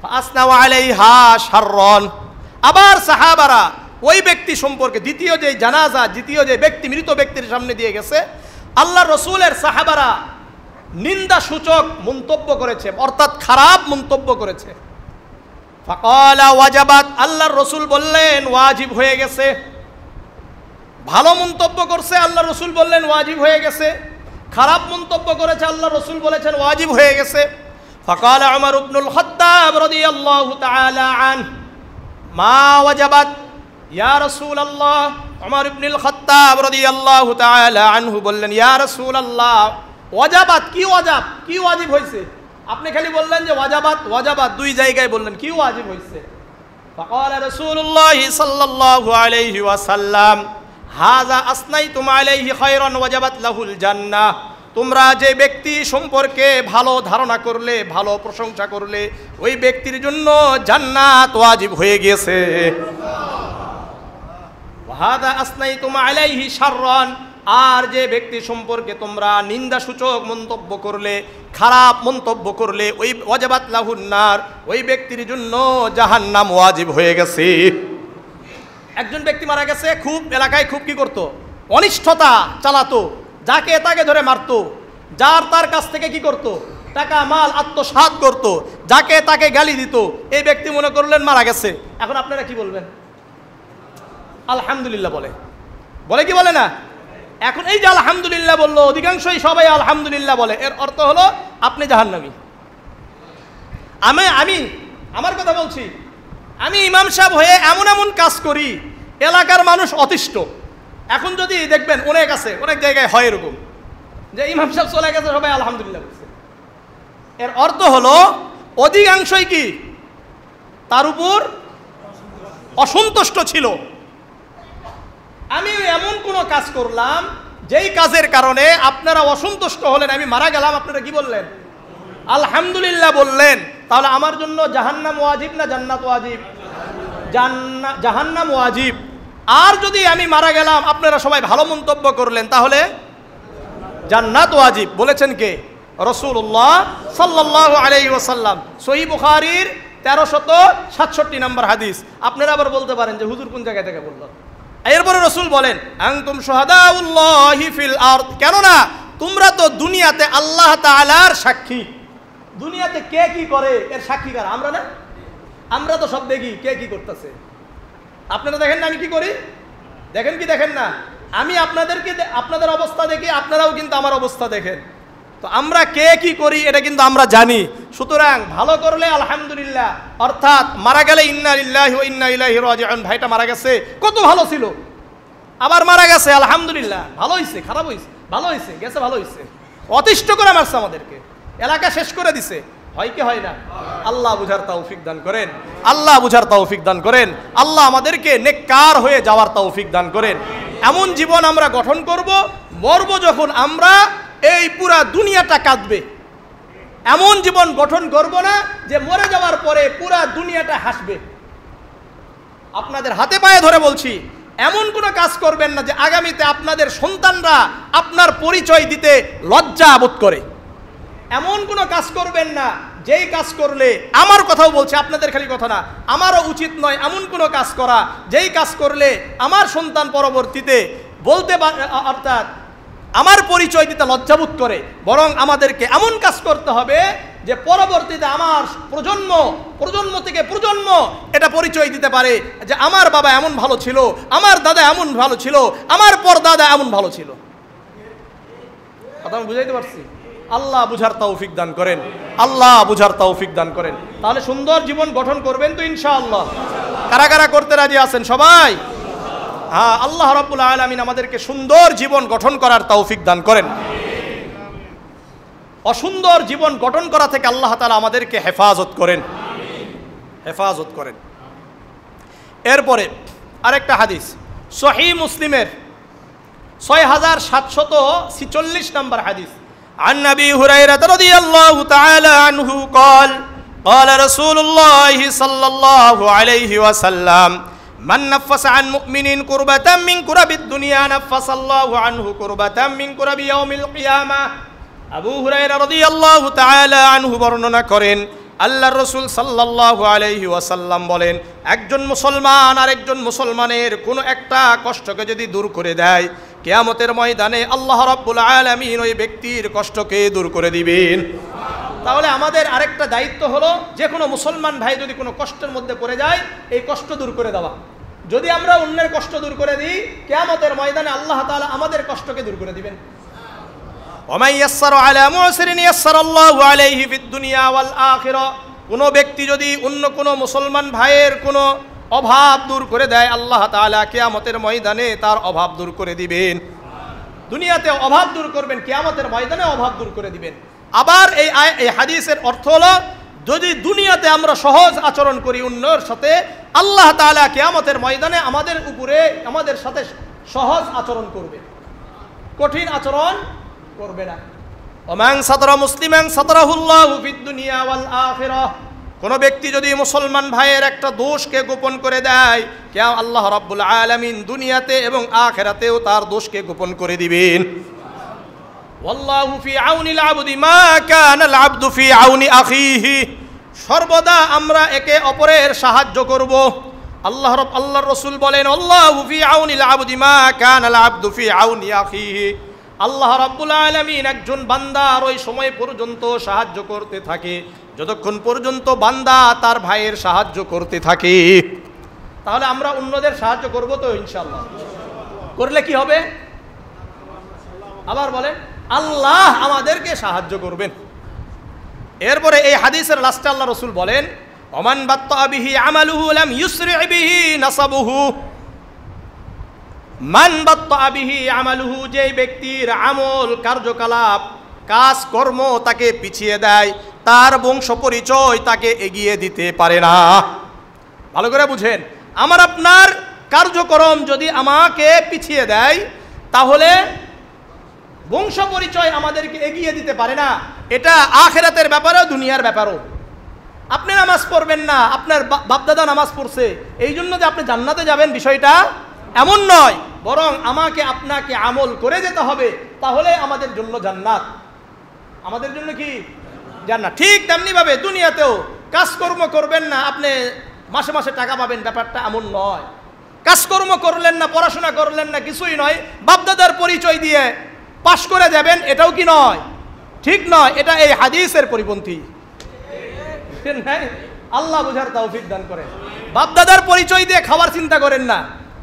[SPEAKER 1] ফাসনাউ আলাইহা শাররান, আবার সাহাবারা ওই ব্যক্তি সম্পর্কে দ্বিতীয় যে জানাজা, দ্বিতীয় যে ব্যক্তি মৃত ব্যক্তির সামনে দিয়ে গেছে, আল্লাহ রসুলের সাহাবারা নিন্দা সূচক মন্তব্য করেছে, অর্থাৎ খারাপ মন্তব্য করেছে। ফাকালা ওয়াজাবাত, আল্লাহর রসুল বললেন ওয়াজিব হয়ে গেছে। ভালো মন্তব্য করছে, আল্লাহ রসুল বললেন ওয়াজিব হয়ে গেছে। খারাপ মন্তব্য করেছে, আল্লাহ রসুল বলেছেন ওয়াজিব হয়ে গেছে। ফাকালা উমর ইবনুল খাত্তাব রাদিয়াল্লাহু তাআলা আনহু মা ওয়াজাবাত ইয়া রাসূলুল্লাহ। উমর ইবনুল খাত্তাব রাদিয়াল্লাহু তাআলা আনহু বললেন, ইয়া রাসূলুল্লাহ ওয়াজাবাত কি? ওয়াজাব কি? ওয়াজিব হয়েছে? আপনি খালি বললেন যে ওয়াজাবাত ওয়াজাবাত, দুই জায়গায় বললেন, কি ওয়াজিব হয়েছে? ফাকালা রাসূলুল্লাহ সাল্লাল্লাহু আলাইহি ওয়াসাল্লাম হাযা আসনাইতুম আলাইহি খায়রান ওয়াজাবাত লাহুল জান্নাহ, তোমরা যে ব্যক্তি সম্পর্কে ভালো ধারণা করলে, ভালো প্রশংসা করলে, ওই ব্যক্তির জন্য জান্নাত ওয়াজিব হয়ে গেছে। হাযা আসনাইতুম আলাইহি শাররান, আর যে ব্যক্তি সম্পর্কে তোমরা নিন্দাসূচক মন্তব্য করলে, খারাপ মন্তব্য করলে, ওই ওয়াজাবাত লাহুন নার, ওই ব্যক্তির জন্য জাহান্নাম ওয়াজিব হয়ে গেছে। একজন ব্যক্তি মারা গেছে, খুব এলাকায় খুব কি করতো? অনিষ্টতা চালাতো, যাকে তাকে ধরে মারতো, যার তার কাছ থেকে কি করতো? টাকা মাল আত্মসাৎ করতো, যাকে তাকে গালি দিত। এই ব্যক্তি মনে করলেন মারা গেছে, এখন আপনারা কি বলবেন? আলহামদুলিল্লাহ বলে, বলে কি বলে না? এখন এই যে আলহামদুলিল্লাহ বললো, অধিকাংশই সবাই আলহামদুলিল্লাহ বলে, এর অর্থ হলো আপনি জাহান্নামী। আমি আমার কথা বলছি, আমি ইমাম সাহেব হয়ে এমন এমন কাজ করি, এলাকার মানুষ অতিষ্ঠ। এখন যদি দেখবেন অনেক আছে, অনেক জায়গায় হয় এরকম যে ইমাম সাহেব চলে গেছে, সবাই আলহামদুলিল্লাহ বলছে, এর অর্থ হলো অধিকাংশই কি তার উপর অসন্তুষ্ট ছিল। আমি এমন কোনো কাজ করলাম যেই কাজের কারণে আপনারা অসন্তুষ্ট হলেন, আমি মারা গেলাম, আপনারা কি বললেন? আলহামদুলিল্লাহ বললেন। তাহলে আমার জন্য জাহান্নাম ওয়াজিব না জান্নাত ওয়াজিব? জাহান্নাম ওয়াজিব। আর যদি আমি মারা গেলাম, আপনারা সবাই ভালো মন্তব্য করলেন, তাহলে জান্নাত ওয়াজিব। বলেছেন কে? রাসূলুল্লাহ সাল্লাল্লাহু আলাইহি ওয়াসাল্লাম। সহিহ বুখারীর 1367 নম্বর হাদিস। আপনারা আবার বলতে পারেন যে হুজুর কোন জায়গা থেকে বলল? এরপরে রাসূল বলেন আনতুম শুহাদাউল্লাহি ফিল আরদ, কেননা তোমরা তো দুনিয়াতে আল্লাহ তাআলার সাক্ষী। দুনিয়াতে কে কি করে এর সাক্ষী কারা? আমরা না? আমরা তো সব দেখি কে কি করতেছে। আপনারা দেখেন না আমি কি করি? দেখেন কি দেখেন না? আমি আপনাদের অবস্থা দেখি, আপনারাও কিন্তু আমার অবস্থা দেখেন। তো আমরা কে কি করি এটা কিন্তু আমরা জানি। সুতরাং ভালো করলে আলহামদুলিল্লাহ, অর্থাৎ মারা গেলে ইন্না লিল্লাহি ওয়া ইন্না ইলাইহি রাজিউন। ভাইটা মারা গেছে, কত ভালো ছিল, আবার মারা গেছে, আলহামদুলিল্লাহ, ভালো হয়েছে, খারাপ হয়েছে, ভালো হয়েছে, গেছে, ভালো হয়েছে, অতিষ্ঠ করে মারছে আমাদেরকে, এলাকা শেষ করে দিছে, হয় কি হয় না? আল্লাহ বুঝার তৌফিক দান করেন, আল্লাহ বুঝার তৌফিক দান করেন, আল্লাহ আমাদেরকে নেককার হয়ে যাওয়ার তৌফিক দান করেন। এমন জীবন আমরা গঠন করব, মরব যখন আমরা এই পুরা দুনিয়াটা কাঁদবে। এমন জীবন গঠন করব না যে মরে যাওয়ার পরে পুরা দুনিয়াটা হাসবে। আপনাদের হাতে পায়ে ধরে বলছি, এমন কোনো কাজ করবেন না যে আগামীতে আপনাদের সন্তানরা আপনার পরিচয় দিতে লজ্জা বোধ করে। এমন কোনো কাজ করবেন না যেই কাজ করলে, আমার কথাও বলছে, আপনাদের খালি কথা না, আমারও উচিত নয় এমন কোনো কাজ করা যেই কাজ করলে আমার সন্তান পরবর্তীতে বলতে, অর্থাৎ আমার পরিচয় দিতে লজ্জাবোধ করে। বরং আমাদেরকে এমন কাজ করতে হবে যে পরবর্তীতে আমার প্রজন্ম থেকে প্রজন্ম এটা পরিচয় দিতে পারে যে আমার বাবা এমন ভালো ছিল, আমার দাদা এমন ভালো ছিল, আমার পরদাদা এমন ভালো ছিল। কথা আমি বুঝাইতে পারছি? আল্লাহ বুঝার তৌফিক দান করেন, আল্লাহ বুঝার তৌফিক দান করেন। তাহলে সুন্দর জীবন গঠন করবেন তো ইনশাআল্লাহ? কারা কারা করতে রাজি আছেন সবাই? হ্যাঁ, আল্লাহ রাব্বুল আলামিন আমাদেরকে সুন্দর জীবন গঠন করার তৌফিক দান করেন। অসুন্দর জীবন গঠন করা থেকে আল্লাহ তাআলা আমাদেরকে হেফাজত করেন, হেফাজত করেন। এরপরে আরেকটা হাদিস সহিহ মুসলিমের 6746 নম্বর হাদিস। عن أبي هريرة رضي الله تعالى عنه قال قال رسول الله صلى الله عليه وسلم من نفس عن مؤمن كربة من كرب الدنيا نفس الله عنه كربة من كرب يوم القيامة। আবু হুরায়রা রাদিয়াল্লাহু তাআলা আনহু বর্ণনা করেন, আল্লাহর রাসূল সাল্লাল্লাহু আলাইহি ওয়াসাল্লাম বলেন, একজন মুসলমান আর একজন মুসলমানের কোনো একটা কষ্টকে যদি দূর করে দেয়, কিয়ামতের ময়দানে আল্লাহ রাব্বুল আলামিন ওই ব্যক্তির কষ্টকে দূর করে দিবেন। তাহলে আমাদের আরেকটা দায়িত্ব হলো, যে কোনো মুসলমান ভাই যদি কোনো কষ্টের মধ্যে পড়ে যায়, এই কষ্ট দূর করে দেওয়া। যদি আমরা অন্যের কষ্ট দূর করে দিই, কিয়ামতের ময়দানে আল্লাহ তাআলা আমাদের কষ্টকে দূর করে দিবেন। ওমাই ইয়াসসারু আলা মুসরিন ইয়াসসারাল্লাহু আলাইহি ফিদ দুনিয়া ওয়াল আখিরা। কোনো ব্যক্তি যদি অন্য কোনো মুসলমান ভাইয়ের কোনো অভাব দূর করে দেয়, আল্লাহ তাআলা কিয়ামতের ময়দানে তার অভাব দূর করে দিবেন। দুনিয়াতে অভাব দূর করবেন, কিয়ামতের ময়দানে অভাব দূর করে দিবেন। আবার এই হাদিসের অর্থ হলো, যদি দুনিয়াতে আমরা সহজ আচরণ করি অন্যের সাথে, আল্লাহ তাআলা কিয়ামতের ময়দানে আমাদের উপরে, আমাদের সাথে সহজ আচরণ করবে, কঠিন আচরণ করবে না। ওমান সাতরা মুসলিমান সাতরাহুল্লাহু ফিদ দুনিয়া ওয়াল আখিরাহ। কোন ব্যক্তি যদি মুসলমান ভাইয়ের একটা দোষকে গোপন করে দেয়, কেন আল্লাহ রাব্বুল আলামিন দুনিয়াতে এবং আখিরাতেও তার দোষকে গোপন করে দিবেন। ওয়াল্লাহু ফি আউনিল আবদি মা কানাল আবদু ফি আউনি আখিহি। সর্বদা আমরা একে অপরের সাহায্য করব। আল্লাহর রাসূল বলেন, আল্লাহু ফি আউনিল আবদি মা কানাল আবদু ফি আউনি আখিহি। আল্লাহ রাব্বুল আলামিন একজন বান্দার ওই সময় পর্যন্ত সাহায্য করতে থাকে যতক্ষণ পর্যন্ত বান্দা তার ভাইয়ের সাহায্য করতে থাকে। তাহলে আমরা অন্যদের সাহায্য করব তো ইনশাআল্লাহ? করলে কি হবে? আবার বলেন, আল্লাহ আমাদেরকে সাহায্য করবেন। এরপরে এই হাদিসের লাস্টে আল্লাহ রাসূল বলেন, ওমান বাত্তা বিহি আমালুহু লাম ইউসরি বিহি নাসাবুহু। মান বাত্তা বিহি আমালুহু, যে ব্যক্তির আমল, কার্যকলাপ, কাজকর্ম তাকে পিছিয়ে দেয়, তার বংশ পরিচয় তাকে এগিয়ে দিতে পারে না। ভালো করে বুঝেন, আমার আপনার কার্যক্রম যদি আমাকে পিছিয়ে দেয়, তাহলে বংশ পরিচয় আমাদেরকে এগিয়ে দিতে পারে না। এটা আখিরাতের ব্যাপারেও দুনিয়ার ব্যাপারও। আপনি নামাজ পড়বেন না, আপনার বাপদাদা নামাজ পড়ছে, এই জন্য যে আপনি জান্নাতে যাবেন বিষয়টা এমন নয়, বরং আমাকে আপনাকে আমল করে যেতে হবে, তাহলে আমাদের জন্য জান্নাত। আমাদের জন্য কি জান্নাত। ঠিক তেমনি ভাবে দুনিয়াতেও কাজকর্ম করবেন না, আপনি মাসে মাসে টাকা পাবেন, ব্যাপারটা এমন নয়। কাজকর্ম করলেন না, পড়াশোনা করলেন না, কিছুই নয়, বাপদাদার পরিচয় দিয়ে পাশ করে যাবেন, এটাও কি নয়, ঠিক নয়। এটা এই হাদিসের পরিপন্থী। আল্লাহ বুঝার তৌফিক দান করেন। বাপদাদার পরিচয় দিয়ে খাওয়ার চিন্তা করেন না,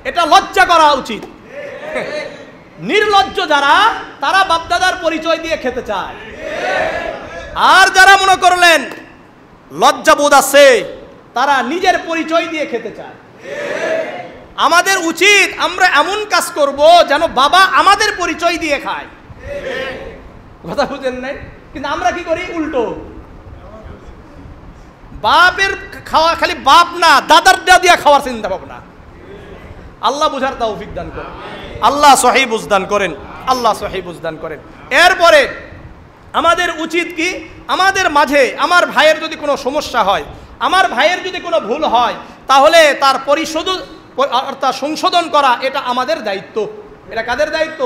[SPEAKER 1] এটা লজ্জা করা উচিত। নির্লজ্জ যারা, তারা বাপদাদার পরিচয় দিয়ে খেতে চায়। আর যারা মনে করলেন লজ্জাবোধ আছে, তারা নিজের পরিচয় দিয়ে খেতে চায়। আমাদের উচিত আমরা এমন কাজ করব যেন বাবা আমাদের পরিচয় দিয়ে খায়। কথা বুঝেন নাই? কিন্তু আমরা কি করি? উল্টো। বাপের খাওয়া, খালি বাপ না, দাদার দিয়া খাওয়ার চিন্তা ভাবনা। আল্লাহ বুঝার তৌফিক দান করেন, আল্লাহ সহি বুঝদান করেন, আল্লাহ সহি বুঝদান করেন। এরপরে আমাদের উচিত কি? আমাদের মাঝে আমার ভাইয়ের যদি কোনো সমস্যা হয়, আমার ভাইয়ের যদি কোনো ভুল হয়, তাহলে তার অর্থাৎ সংশোধন করা, এটা আমাদের দায়িত্ব। এটা কাদের দায়িত্ব?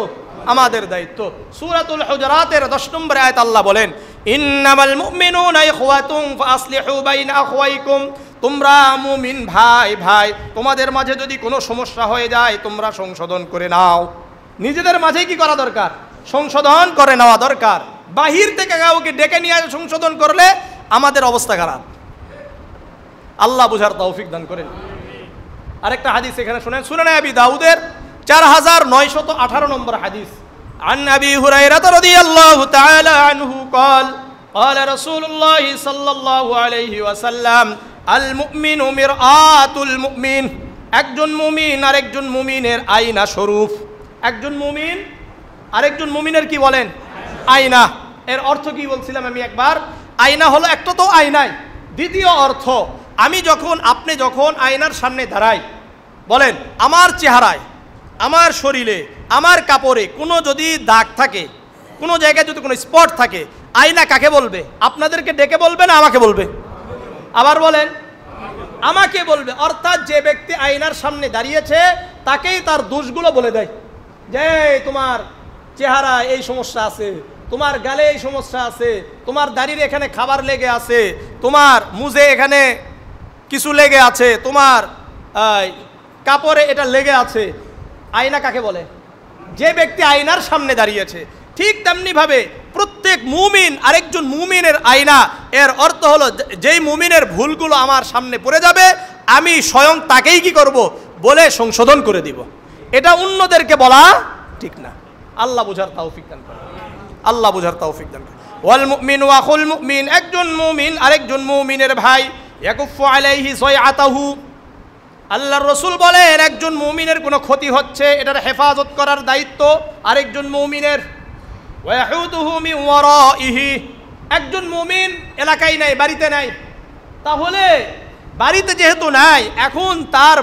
[SPEAKER 1] আমাদের দায়িত্ব। সূরাতুল হুজুরাতের 10 নম্বর আয়াত আল্লাহ বলেন, ইন্নামাল মুমিনুনা ইখওয়াতুন ফাসলিহু বাইনা আখওয়াইকুম, তোমরা মুমিন ভাই ভাই, তোমাদের মাঝে যদি কোনো সমস্যা হয়ে যায় তোমরা সংশোধন করে নাও। নিজেদের মাঝে কি করা দরকার? সংশোধন করে নেওয়া দরকার। বাহির থেকে কাউকে ডেকে নিয়ে সংশোধন করলে আমাদের অবস্থা খারাপ। আল্লাহ বুঝার তৌফিক দান করেন। আরেকটা হাদিস এখানে শুনেন, সুনান আবি দাউদের 4918 নম্বর হাদিস। আন আবি হুরায়রা রাদিয়াল্লাহু তাআলা আনহু قال قال رسول الله صلى الله عليه وسلم আল মুমিনু মিরআতুল মুমিন, একজন মুমিন আরেকজন মুমিনের আয়না স্বরূপ। একজন মুমিন আরেকজন মুমিনের কি বলেন? আয়না। এর অর্থ কি বলছিলাম আমি একবার? আয়না হলো একটা তো আয়নাই। দ্বিতীয় অর্থ, আপনি যখন আয়নার সামনে দাঁড়াই, বলেন আমার চেহারায়, আমার শরীরে, আমার কাপড়ে কোনো যদি দাগ থাকে, কোনো জায়গায় যদি কোনো স্পট থাকে, আয়না কাকে বলবে? আপনাদেরকে ডেকে বলবে না আমাকে বলবে? আবার বলেন, আমাকে বলবে। অর্থাৎ যে ব্যক্তি আয়নার সামনে দাঁড়িয়েছে তাকেই তার দোষগুলো বলে দেয়, যে তোমার চেহারা এই সমস্যা আছে, তোমার গালে এই সমস্যা আছে, তোমার দাড়ির এখানে খাবার লেগে আছে, তোমার মুজে এখানে কিছু লেগে আছে, তোমার কাপড়ে এটা লেগে আছে। আয়না কাকে বলে? যে ব্যক্তি আয়নার সামনে দাঁড়িয়েছে। ঠিক তেমনিভাবে প্রত্যেক মুমিন আরেকজন মুমিনের আয়না। এর অর্থ হলো যেই মুমিনের ভুলগুলো আমার সামনে পড়ে যাবে, আমি স্বয়ং তাকেই কি করব? বলে সংশোধন করে দিব। এটা অন্যদেরকে বলা ঠিক না। আল্লাহ বুঝার তৌফিক দান করেন, আল্লাহ বুঝার তৌফিক দান করেন। ওয়াল মুমিনু আখুল মুমিন, একজন মুমিন আরেকজন মুমিনের ভাই। ইয়াকুফু আলাইহি সাইআতাহু, আল্লাহর রাসূল বলেন একজন মুমিনের কোনো ক্ষতি হচ্ছে, এটার হেফাজত করার দায়িত্ব আরেকজন মুমিনের। ওয়াহুদুহু মিন ওয়ারাইহি, একজন মুমিন এলাকায় নাই, বাড়িতে নাই, তাহলে বাড়িতে যেহেতু নাই, এখন তার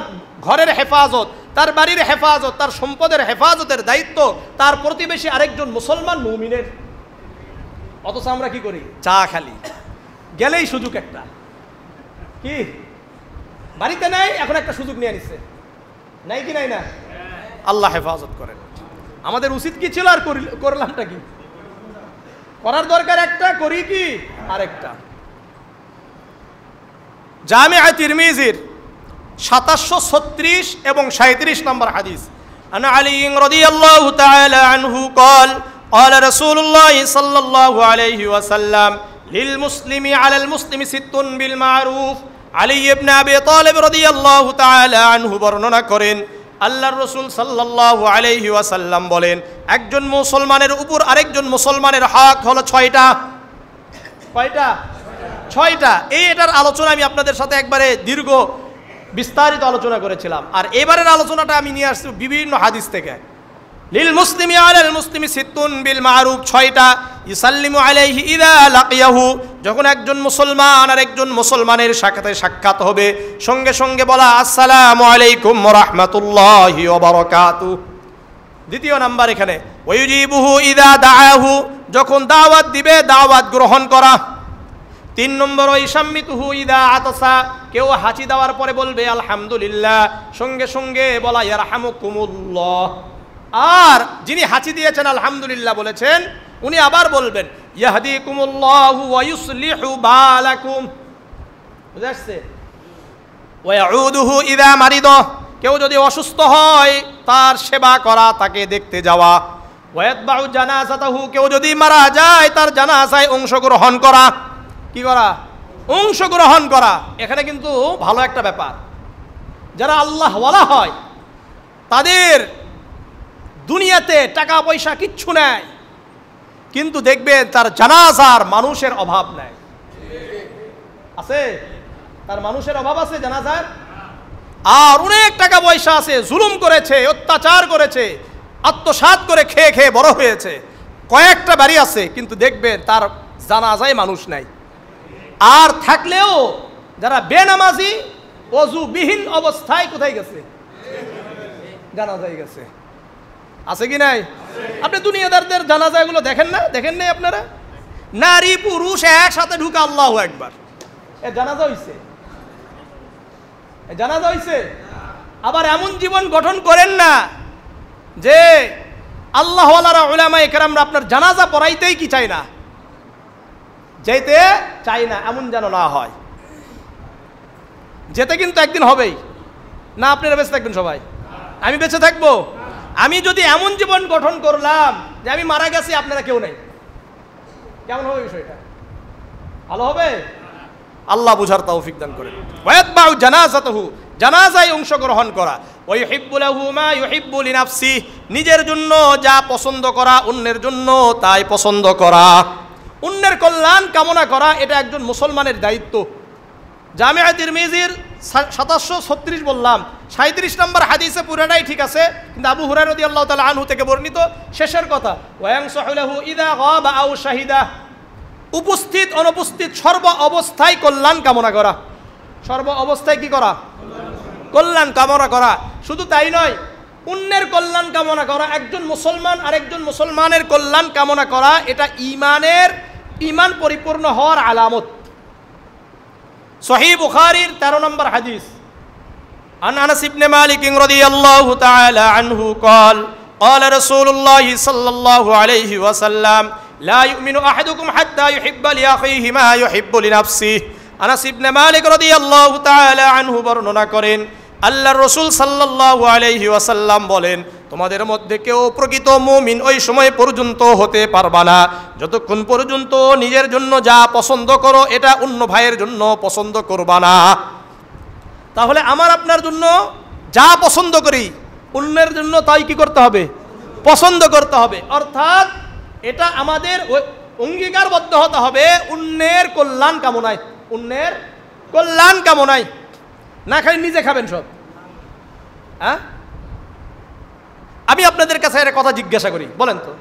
[SPEAKER 1] ঘরের হেফাজত, তার বাড়ির হেফাজত, তার সম্পদের হেফাজতের দায়িত্ব তার প্রতিবেশী আরেকজন মুসলমান মুমিনের। অথচ আমরা কি করি? চা খালি গেলেই সুযোগ একটা, কি বাড়িতে নাই, এখন একটা সুযোগ নিয়ে নিচ্ছে, নাই কি নাই না? আল্লাহ হেফাজত করেন। আমাদের উচিত কি ছিল আর করলামটা কি? করার দরকার একটা, করি কি আরেকটা। জামিআ তিরমিজির 2736 এবং 37 নম্বর হাদিস। আন আলী রাদিয়াল্লাহু তাআলা আনহু قال قال رسول الله صلى الله عليه وسلم للمسلم على المسلم ست بالمعروف। আলী ইবনে আবি তালিব রাদিয়াল্লাহু তাআলা আনহু বর্ণনা করেন, আল্লাহর রাসূল সাল্লাল্লাহু আলাইহি ওয়াসাল্লাম বলেন, একজন মুসলমানের উপর আরেকজন মুসলমানের হক হলো 6টা। কয়টা? 6টা। এটার আলোচনা আমি আপনাদের সাথে একবারে দীর্ঘ বিস্তারিত আলোচনা করেছিলাম, আর এবারের আলোচনাটা আমি নিয়ে আসছি বিভিন্ন হাদিস থেকে। লিল মুসলিমি আলাল মুসলিমি সিত্তুন বিল মারুফ, 6টা। ইসাল্লিমু আলাইহি ইযা লাকিয়াহু, যখন একজন মুসলমান আর একজন মুসলমানের সাথে সাক্ষাৎ হবে, সঙ্গে সঙ্গে বলা আসসালামু আলাইকুম ওয়া রাহমাতুল্লাহি ওয়া বারাকাতুহু। দ্বিতীয় নাম্বার এখানে ওয়ায়ুজিবুহু ইযা দাআহু, যখন দাওয়াত দিবে দাওয়াত গ্রহণ করা। 3 নম্বর ওয়াইসাম্মিতুহু ইযা আতাসা, কেউ হাঁচি দেওয়ার পরে বলবে আলহামদুলিল্লাহ, সঙ্গে সঙ্গে বলা ইয়ারহামুকুমুল্লাহ। আর যিনি হাঁচি দিয়েছেন আলহামদুলিল্লাহ বলেছেন, উনি আবার বলবেন ইয়াহদিকুমুল্লাহু ওয়া ইউসলিহু বালাকুম। বুঝে আসছে? ওয়া ইয়াউদুহু ইযা মারিদা, কেউ যদি অসুস্থ হয় তার সেবা করা, তাকে দেখতে যাওয়া। ওয়া ইয়াতবাউ জানাজাতাহু, কেউ যদি মারা যায় তার জানাজায় অংশগ্রহণ করা। কি করা? অংশগ্রহণ করা। এখানে কিন্তু ভালো একটা ব্যাপার, যারা আল্লাহওয়ালা হয় তাদের দুনিয়াতে টাকা পয়সা কিচ্ছু নাই, কিন্তু দেখবে তার জানাজার মানুষের অভাব নাই। আছে? তার মানুষের অভাব আছে জানাজার? আর অনেক টাকা পয়সা আছে, জুলুম করেছে, অত্যাচার করেছে, আত্মসাৎ করে খেয়ে খেয়ে বড় হয়েছে, কয়েকটা বাড়ি আছে, কিন্তু দেখবে তার জানাজায় মানুষ নাই। আর থাকলেও যারা বেনামাজি ওযুবিহীন অবস্থায় কোথায় গেছে? জানাজায় গেছে। আছে কি নাই? আপনি দুনিয়াদারদের জানাজাগুলো দেখেন না? দেখেন নাই আপনারা? নারী পুরুষ একসাথে ঢুকে আল্লাহু আকবার, এ জানাজা হইছে, জানাজা হইছে। আবার এমন জীবন গঠন করেন না যে আল্লাহওয়ালারা উলামায়ে কেরামরা আপনার জানাজা পড়াইতেই কি চায় না, যেতে চাই না, এমন যেন না হয়। যেতে কিন্তু একদিন হবেই না। আপনারা বেঁচে থাকবেন সবাই? আমি বেঁচে থাকবো? আমি যদি এমন জীবন গঠন করলাম যে আমি মারা গেছি, আপনারা কেউ নেই, কেমন হবে বিষয়টা? ভালো হবে? আল্লাহ বুঝার তৌফিক দান করেন। ওয়ায়াতবাউ জানাজাতাহু, জানাজায় অংশগ্রহণ করা। ওয়া ইউহিব্বু লাহু মা ইউহিব্বু লিনাফসি, নিজের জন্য যা পছন্দ করা অন্যের জন্য তাই পছন্দ করা, অন্যের কল্যাণ কামনা করা, এটা একজন মুসলমানের দায়িত্ব। জামিয়া তিরমিজির ৭৩৬ বললাম, ৩৭ নম্বর হাদিসে পুরাটাই ঠিক আছে, কিন্তু আবু হুরায়রা রাদিয়াল্লাহু তাআলা আনহু থেকে বর্ণিত শেষের কথা, ওয়ায়ানসাহু লাহু ইযা গাবা আও শাহিদা, উপস্থিত অনুপস্থিত সর্ব অবস্থায় কল্যাণ কামনা করা। সর্ব অবস্থায় কি করা? কল্যাণ কামনা করা। শুধু তাই নয়, অন্যের কল্যাণ কামনা করা, একজন মুসলমান আরেকজন মুসলমানের কল্যাণ কামনা করা, এটা ঈমান পরিপূর্ণ হওয়ার আলামত। সহিহ বুখারীর 13 নম্বর হাদিস, আন আনাস ইবনে মালিক রাদিয়াল্লাহু তাআলা আনহু قال قال رسول الله صلى الله عليه وسلم لا يؤمن احدكم حتى يحب لاخيه ما يحب لنفسه। আনাস ইবনে মালিক রাদিয়াল্লাহু তাআলা আনহু বর্ণনা করেন, আল্লাহর রাসূল সাল্লাল্লাহু আলাইহি ওয়াসাল্লাম বলেন, তোমাদের মধ্যে কেউ প্রকৃত মুমিন ওই সময় পর্যন্ত হতে পারবা না যতক্ষণ পর্যন্ত নিজের জন্য যা পছন্দ করো এটা অন্য ভাইয়ের জন্য পছন্দ করবা না। তাহলে আমার আপনার জন্য যা পছন্দ করি অন্যের জন্য তাই কি করতে হবে? পছন্দ করতে হবে। অর্থাৎ এটা আমাদের অঙ্গীকারবদ্ধ হতে হবে অন্যের কল্যাণ কামনায়, অন্যের কল্যাণ কামনায়, না খালি নিজে খাবেন সব। হ্যাঁ, আমি আপনাদের কাছে একটা কথা জিজ্ঞাসা করি, বলেন তো,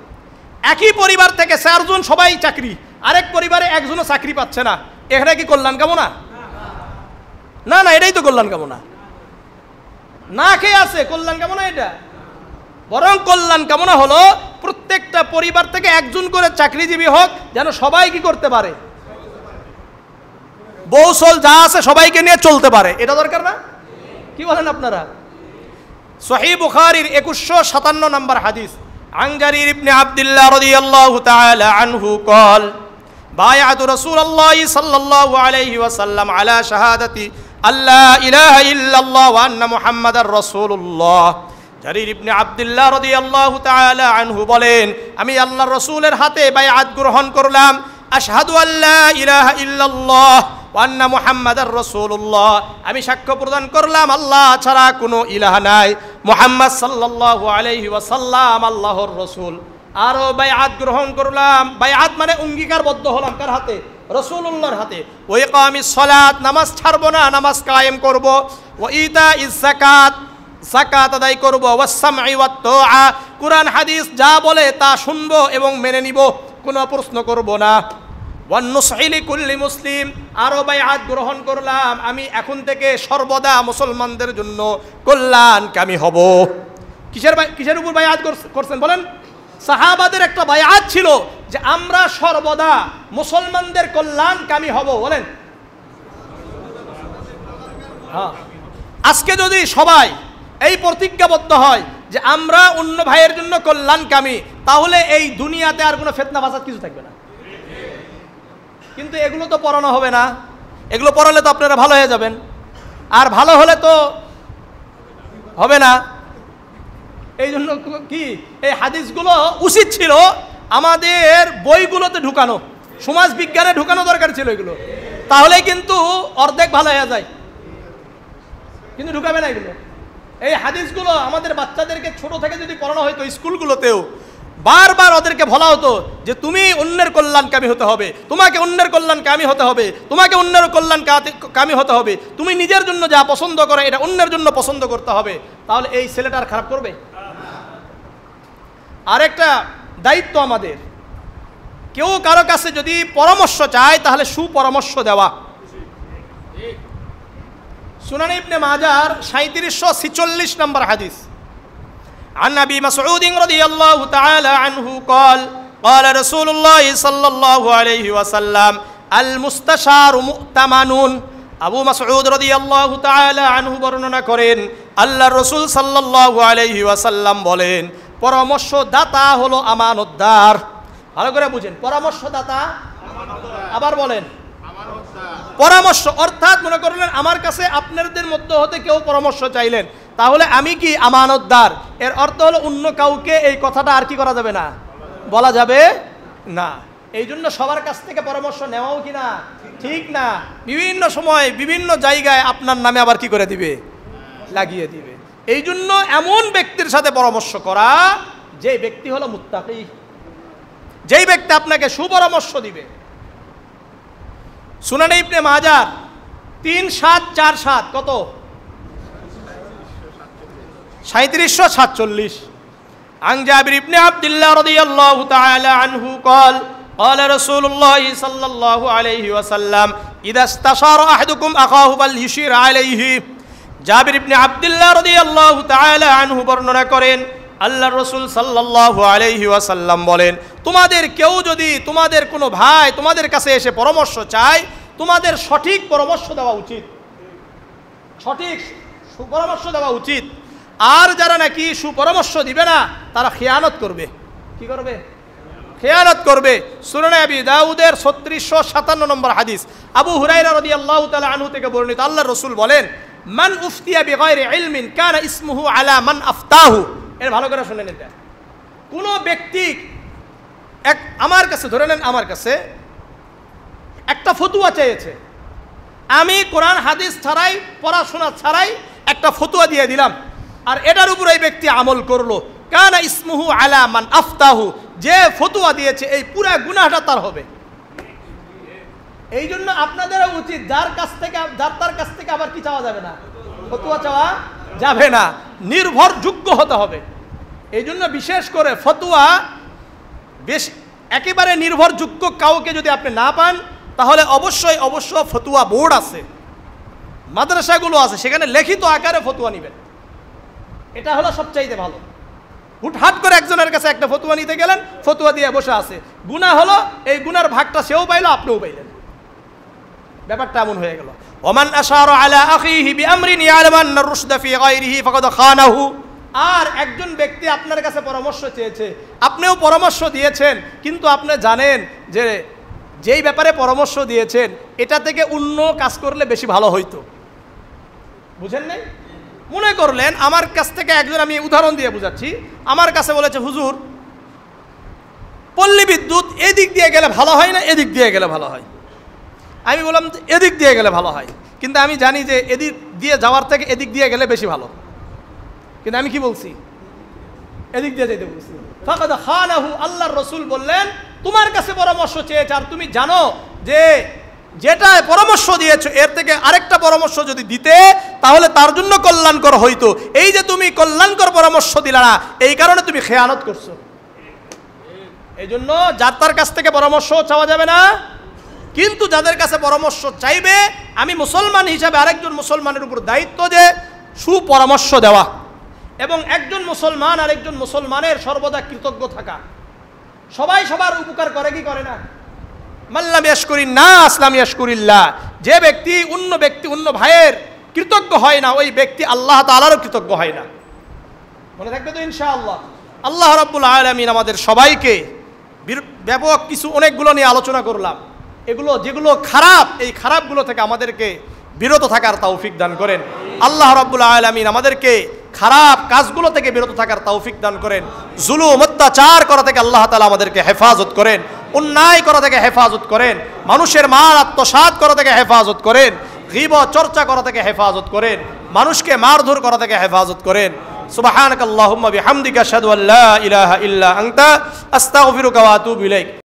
[SPEAKER 1] একই পরিবার থেকে 4 জন সবাই চাকরি, আরেক পরিবারে একজনও চাকরি পাচ্ছে না, এখানে কি কল্যাণ কামনা? না না, এটাই তো কল্যাণ কামনা। না খেয়ে আছে কল্যাণ কামনা এটা? বরং কল্যাণ কামনা হলো প্রত্যেকটা পরিবার থেকে একজন করে চাকরিজীবী হোক, যেন সবাই কি করতে পারে, বৌসল যা আছে সবাইকে নিয়ে চলতে পারে। এটা দরকার না? কি বলেন আপনারা? সহিহ বুখারীর 2157 নম্বর হাদিস, আন জারির ইবনে আব্দুল্লাহ রাদিয়াল্লাহু তাআলা আনহু قال بايعت رسول الله صلى الله عليه وسلم على شهادتي আল্লা ইলাহা ইল্লাল্লাহ ওয়া আন্না মুহাম্মাদার রাসূলুল্লাহ। জারির ইবনে আব্দুল্লাহ রাদিয়াল্লাহু তাআলা আনহু বলেন, আমি আল্লাহর রাসূলের হাতে বাইআত গ্রহণ করলাম, আশহাদু আল্লা ইলাহা ইল্লাল্লাহ ওয়া আন্না মুহাম্মাদার রাসূলুল্লাহ, আমি সাক্ষ্য প্রদান করলাম আল্লাহ ছাড়া কোনো ইলাহ নাই, মুহাম্মদ সাল্লাল্লাহু আলাইহি ওয়াসাল্লাম আল্লাহর রাসূল। আরও বাইআত গ্রহণ করলাম, বাইআত মানে অঙ্গীকারবদ্ধ হলাম কার হাতে? রাসূলুল্লাহর হাতে। ওয়া ইকামিস সালাত, নামাজ ছাড়বো না, নামাজ কায়েম করব। ওয়া ইতাইজ যাকাত, যাকাত আদায় করব। ওয়াস সামঈ ওয়াত তাআ, কুরআন হাদিস যা বলে তা শুনবো এবং মেনে নিব, কোনো প্রশ্ন করব না। ওয়ান নুসহি লিকুল্লি মুসলিম, আরও বাইআত গ্রহণ করলাম, আমি এখন থেকে সর্বদা মুসলমানদের জন্য কল্যাণকামী হব। কিসের উপর বাইআত করছেন বলেন? সাহাবাদের একটা বায়াত ছিল যে আমরা সর্বদা মুসলমানদের কল্যাণকামী হব, বলেন। হ্যাঁ, আজকে যদি সবাই এই প্রতিজ্ঞাবদ্ধ হয় যে আমরা অন্য ভাইয়ের জন্য কল্যাণকামী, তাহলে এই দুনিয়াতে আর কোনো ফিতনা ফাসাদ কিছু থাকবে না। কিন্তু এগুলো তো পড়ানো হবে না, এগুলো পড়ালে তো আপনারা ভালো হয়ে যাবেন, আর ভালো হলে তো হবে না। এই জন্য কি এই হাদিসগুলো উচিত ছিল আমাদের বইগুলোতে ঢুকানো, সমাজ বিজ্ঞানে ঢুকানো দরকার ছিল এগুলো, তাহলে কিন্তু অর্ধেক ভালো হয়ে যায়, কিন্তু ঢুকাবে না এগুলো। এই হাদিসগুলো আমাদের বাচ্চাদেরকে ছোট থেকে যদি পড়ানো হয়তো স্কুলগুলোতেও, বারবার ওদেরকে বলা হতো যে তুমি অন্যের কল্যাণকামী হতে হবে, তোমাকে অন্যের কল্যাণকামী হতে হবে, তোমাকে অন্যের কল্যাণকামী হতে হবে, তুমি নিজের জন্য যা পছন্দ করো এটা অন্যের জন্য পছন্দ করতে হবে, তাহলে এই ছেলেটা আর খারাপ করবে। আরেকটা দায়িত্ব আমাদের, কেউ কারো কাছে যদি পরামর্শ চায় তাহলে সুপরামর্শ দেওয়া। সুনান ইবনে মাজার 3746 নম্বর হাদিস, عن أبي مسعود رضي الله تعالى عنه قال قال رسول الله صلى الله عليه وسلم المستشار مؤتمن। আবু মাসউদ রাদিয়াল্লাহু তাআলা আনহু বর্ণনা করেন আল্লাহর রাসূল সাল্লাল্লাহু আলাইহি ওয়াসাল্লাম বলেন, পরামর্শদাতা হলো আমানতদার। ভালো করে বুঝেন, পরামর্শদাতা আবার বলেন পরামর্শ, অর্থাৎ মনে করলেন আমার কাছে আপনাদের মধ্যে হতে কেউ পরামর্শ চাইলেন, তাহলে আমি কি আমানতদার, এর অর্থ হলো অন্য কাউকে এই কথাটা আর কি করা যাবে না, বলা যাবে না। এই জন্য সবার কাছ থেকে পরামর্শ নেওয়াও কি না ঠিক না, বিভিন্ন সময় বিভিন্ন জায়গায় আপনার নামে আবার কি করে দিবে, লাগিয়ে দিবে। এই জন্য এমন ব্যক্তির সাথে পরামর্শ করা যে ব্যক্তি হলো মুত্তাকি, যেই ব্যক্তি আপনাকে সুপরামর্শ দিবে। সুনানে ইবনে মাজার 3747 কত 3747। عن جابر بن عبد الله رضي الله تعالى عنه قال قال رسول الله صلى الله عليه وسلم إذا استشار أحدكم أخاه فليشير عليه। জাবির ইবনে আব্দুল্লাহ রাদিয়াল্লাহু তাআলা আনহু বর্ণনা করেন আল্লাহর রাসূল সাল্লাল্লাহু আলাইহি ওয়াসাল্লাম বলেন, তোমাদের কেউ যদি তোমাদের কোনো ভাই তোমাদের কাছে এসে পরামর্শ চায়, তোমাদের সঠিক পরামর্শ দেওয়া উচিত, সঠিক সুপরামর্শ দেওয়া উচিত। আর যারা নাকি সুপরামর্শ দিবে না তারা খেয়ানত করবে। কি করবে? খেয়ানত করবে। সুনানে আবি দাউদের 3657 নম্বর হাদিস, আবু হুরায়রা রাদিয়াল্লাহু তাআলা আনহু থেকে বর্ণিত আল্লাহর রাসূল বলেন, মান উফতিয়া বিগায়রি ইলমিন কানা ইসমুহু আলা মান আফতাহু। এর ভালো করে শুনে নিন, কোন ব্যক্তি আমার কাছে ধরে নেন, আমার কাছে একটা ফতুয়া চেয়েছে, আমি কোরআন হাদিস ছাড়াই পড়াশোনা ছাড়াই একটা ফতুয়া দিয়ে দিলাম, আর এটার উপর এই ব্যক্তি আমল করলো, কানা ইসমুহু আলা মান আফতাহু, যে ফতুয়া দিয়েছে এই পুরা গুনাহটা তার হবে। এই জন্য আপনাদেরও উচিত যার তার কাছ থেকে আবার কি চাওয়া যাবে না, ফতুয়া চাওয়া যাবে না, নির্ভরযোগ্য হতে হবে। এই জন্য বিশেষ করে ফতুয়া একেবারে নির্ভরযোগ্য কাউকে যদি আপনি না পান, তাহলে অবশ্যই ফতুয়া বোর্ড আছে, মাদ্রাসাগুলো আছে, সেখানে লিখিত আকারে ফতুয়া নেবেন, এটা হলো সবচাইতে ভালো। হুটহাট করে একজনের কাছে একটা ফতুয়া নিতে গেলেন, ফতুয়া দিয়ে বসে আছে, গুনাহ হলো, এই গুনার ভাগটা সেও পাইলো আপনিও পাইলেন, ব্যাপারটা এমন হয়ে গেল। ওমান আশারা আলা আখিহি বিআমরিন ইয়ালামু আন্না রুশদা ফি গায়রিহি ফাকাদ খানাহু। আর একজন ব্যক্তি আপনার কাছে পরামর্শ চেয়েছে, আপনিও পরামর্শ দিয়েছেন, কিন্তু আপনি জানেন যে যেই ব্যাপারে পরামর্শ দিয়েছেন এটা থেকে অন্য কাজ করলে বেশি ভালো হইতো, বুঝেন নাই? মনে করলেন আমার কাছ থেকে একজন, আমি উদাহরণ দিয়ে বুঝাচ্ছি, আমার কাছে বলেছে হুজুর পল্লী বিদ্যুৎ এদিক দিয়ে গেলে ভালো হয় না এদিক দিয়ে গেলে ভালো হয়। আমি বললাম এদিক দিয়ে গেলে ভালো হয়, কিন্তু আমি জানি যে এদিক দিয়ে যাওয়ার থেকে এদিক দিয়ে গেলে বেশি ভালো, কিন্তু আমি কি বলছি, এদিক দিয়ে যেতে বলছি। ফাকাদ খানাহু, আল্লাহর রাসূল বললেন তোমার কাছে পরামর্শ চেয়েছে, আর তুমি জানো যে যেটা পরামর্শ দিয়েছো এর থেকে আরেকটা পরামর্শ যদি দিতে তাহলে তার জন্য কল্যাণকর হইতো, এই যে তুমি কল্যাণকর পরামর্শ দিলা না, এই কারণে তুমি খেয়ানত করছো। এই জন্য যার তার কাছ থেকে পরামর্শ চাওয়া যাবে না, কিন্তু যাদের কাছে পরামর্শ চাইবে, আমি মুসলমান হিসাবে আরেকজন মুসলমানের উপর দায়িত্ব যে সুপরামর্শ দেওয়া, এবং একজন মুসলমান আরেকজন মুসলমানের সর্বদা কৃতজ্ঞ থাকা। সবাই সবার উপকার করে কি করে না? মাল্লাম ইয়াশকুরিন নাস লাম ইয়াশকুরিল্লাহ। যে ব্যক্তি অন্য ভাইয়ের কৃতজ্ঞ হয় না, ওই ব্যক্তি আল্লাহ তাআলারও কৃতজ্ঞ হয় না। মনে থাকবে তো ইনশাআল্লাহ। আল্লাহ রাব্বুল আলামিন আমাদের সবাইকে ব্যাপক কিছু অনেকগুলো নিয়ে আলোচনা করলাম, এগুলো যেগুলো খারাপ, এই খারাপগুলো থেকে আমাদেরকে বিরত থাকার তৌফিক দান করেন। আল্লাহ রাব্বুল আলামিন আমাদেরকে খারাপ কাজগুলো থেকে বিরত থাকার তৌফিক দান করেন। জুলুম অত্যাচার করা থেকে আল্লাহ তাআলা আমাদেরকে হেফাজত করেন, অন্যায় করা থেকে হেফাজত করেন, মানুষের মাল আত্মসাৎ করা থেকে হেফাজত করেন, গীবত চর্চা করা থেকে হেফাজত করেন, মানুষকে মারধর করা থেকে হেফাজত করেন। সুবহানাকাল্লাহুম্মা বিহামদিকা আশহাদু আল্লা ইলাহা ইল্লা আনতা আস্তাগফিরুকা ওয়া আতুবু ইলাইক।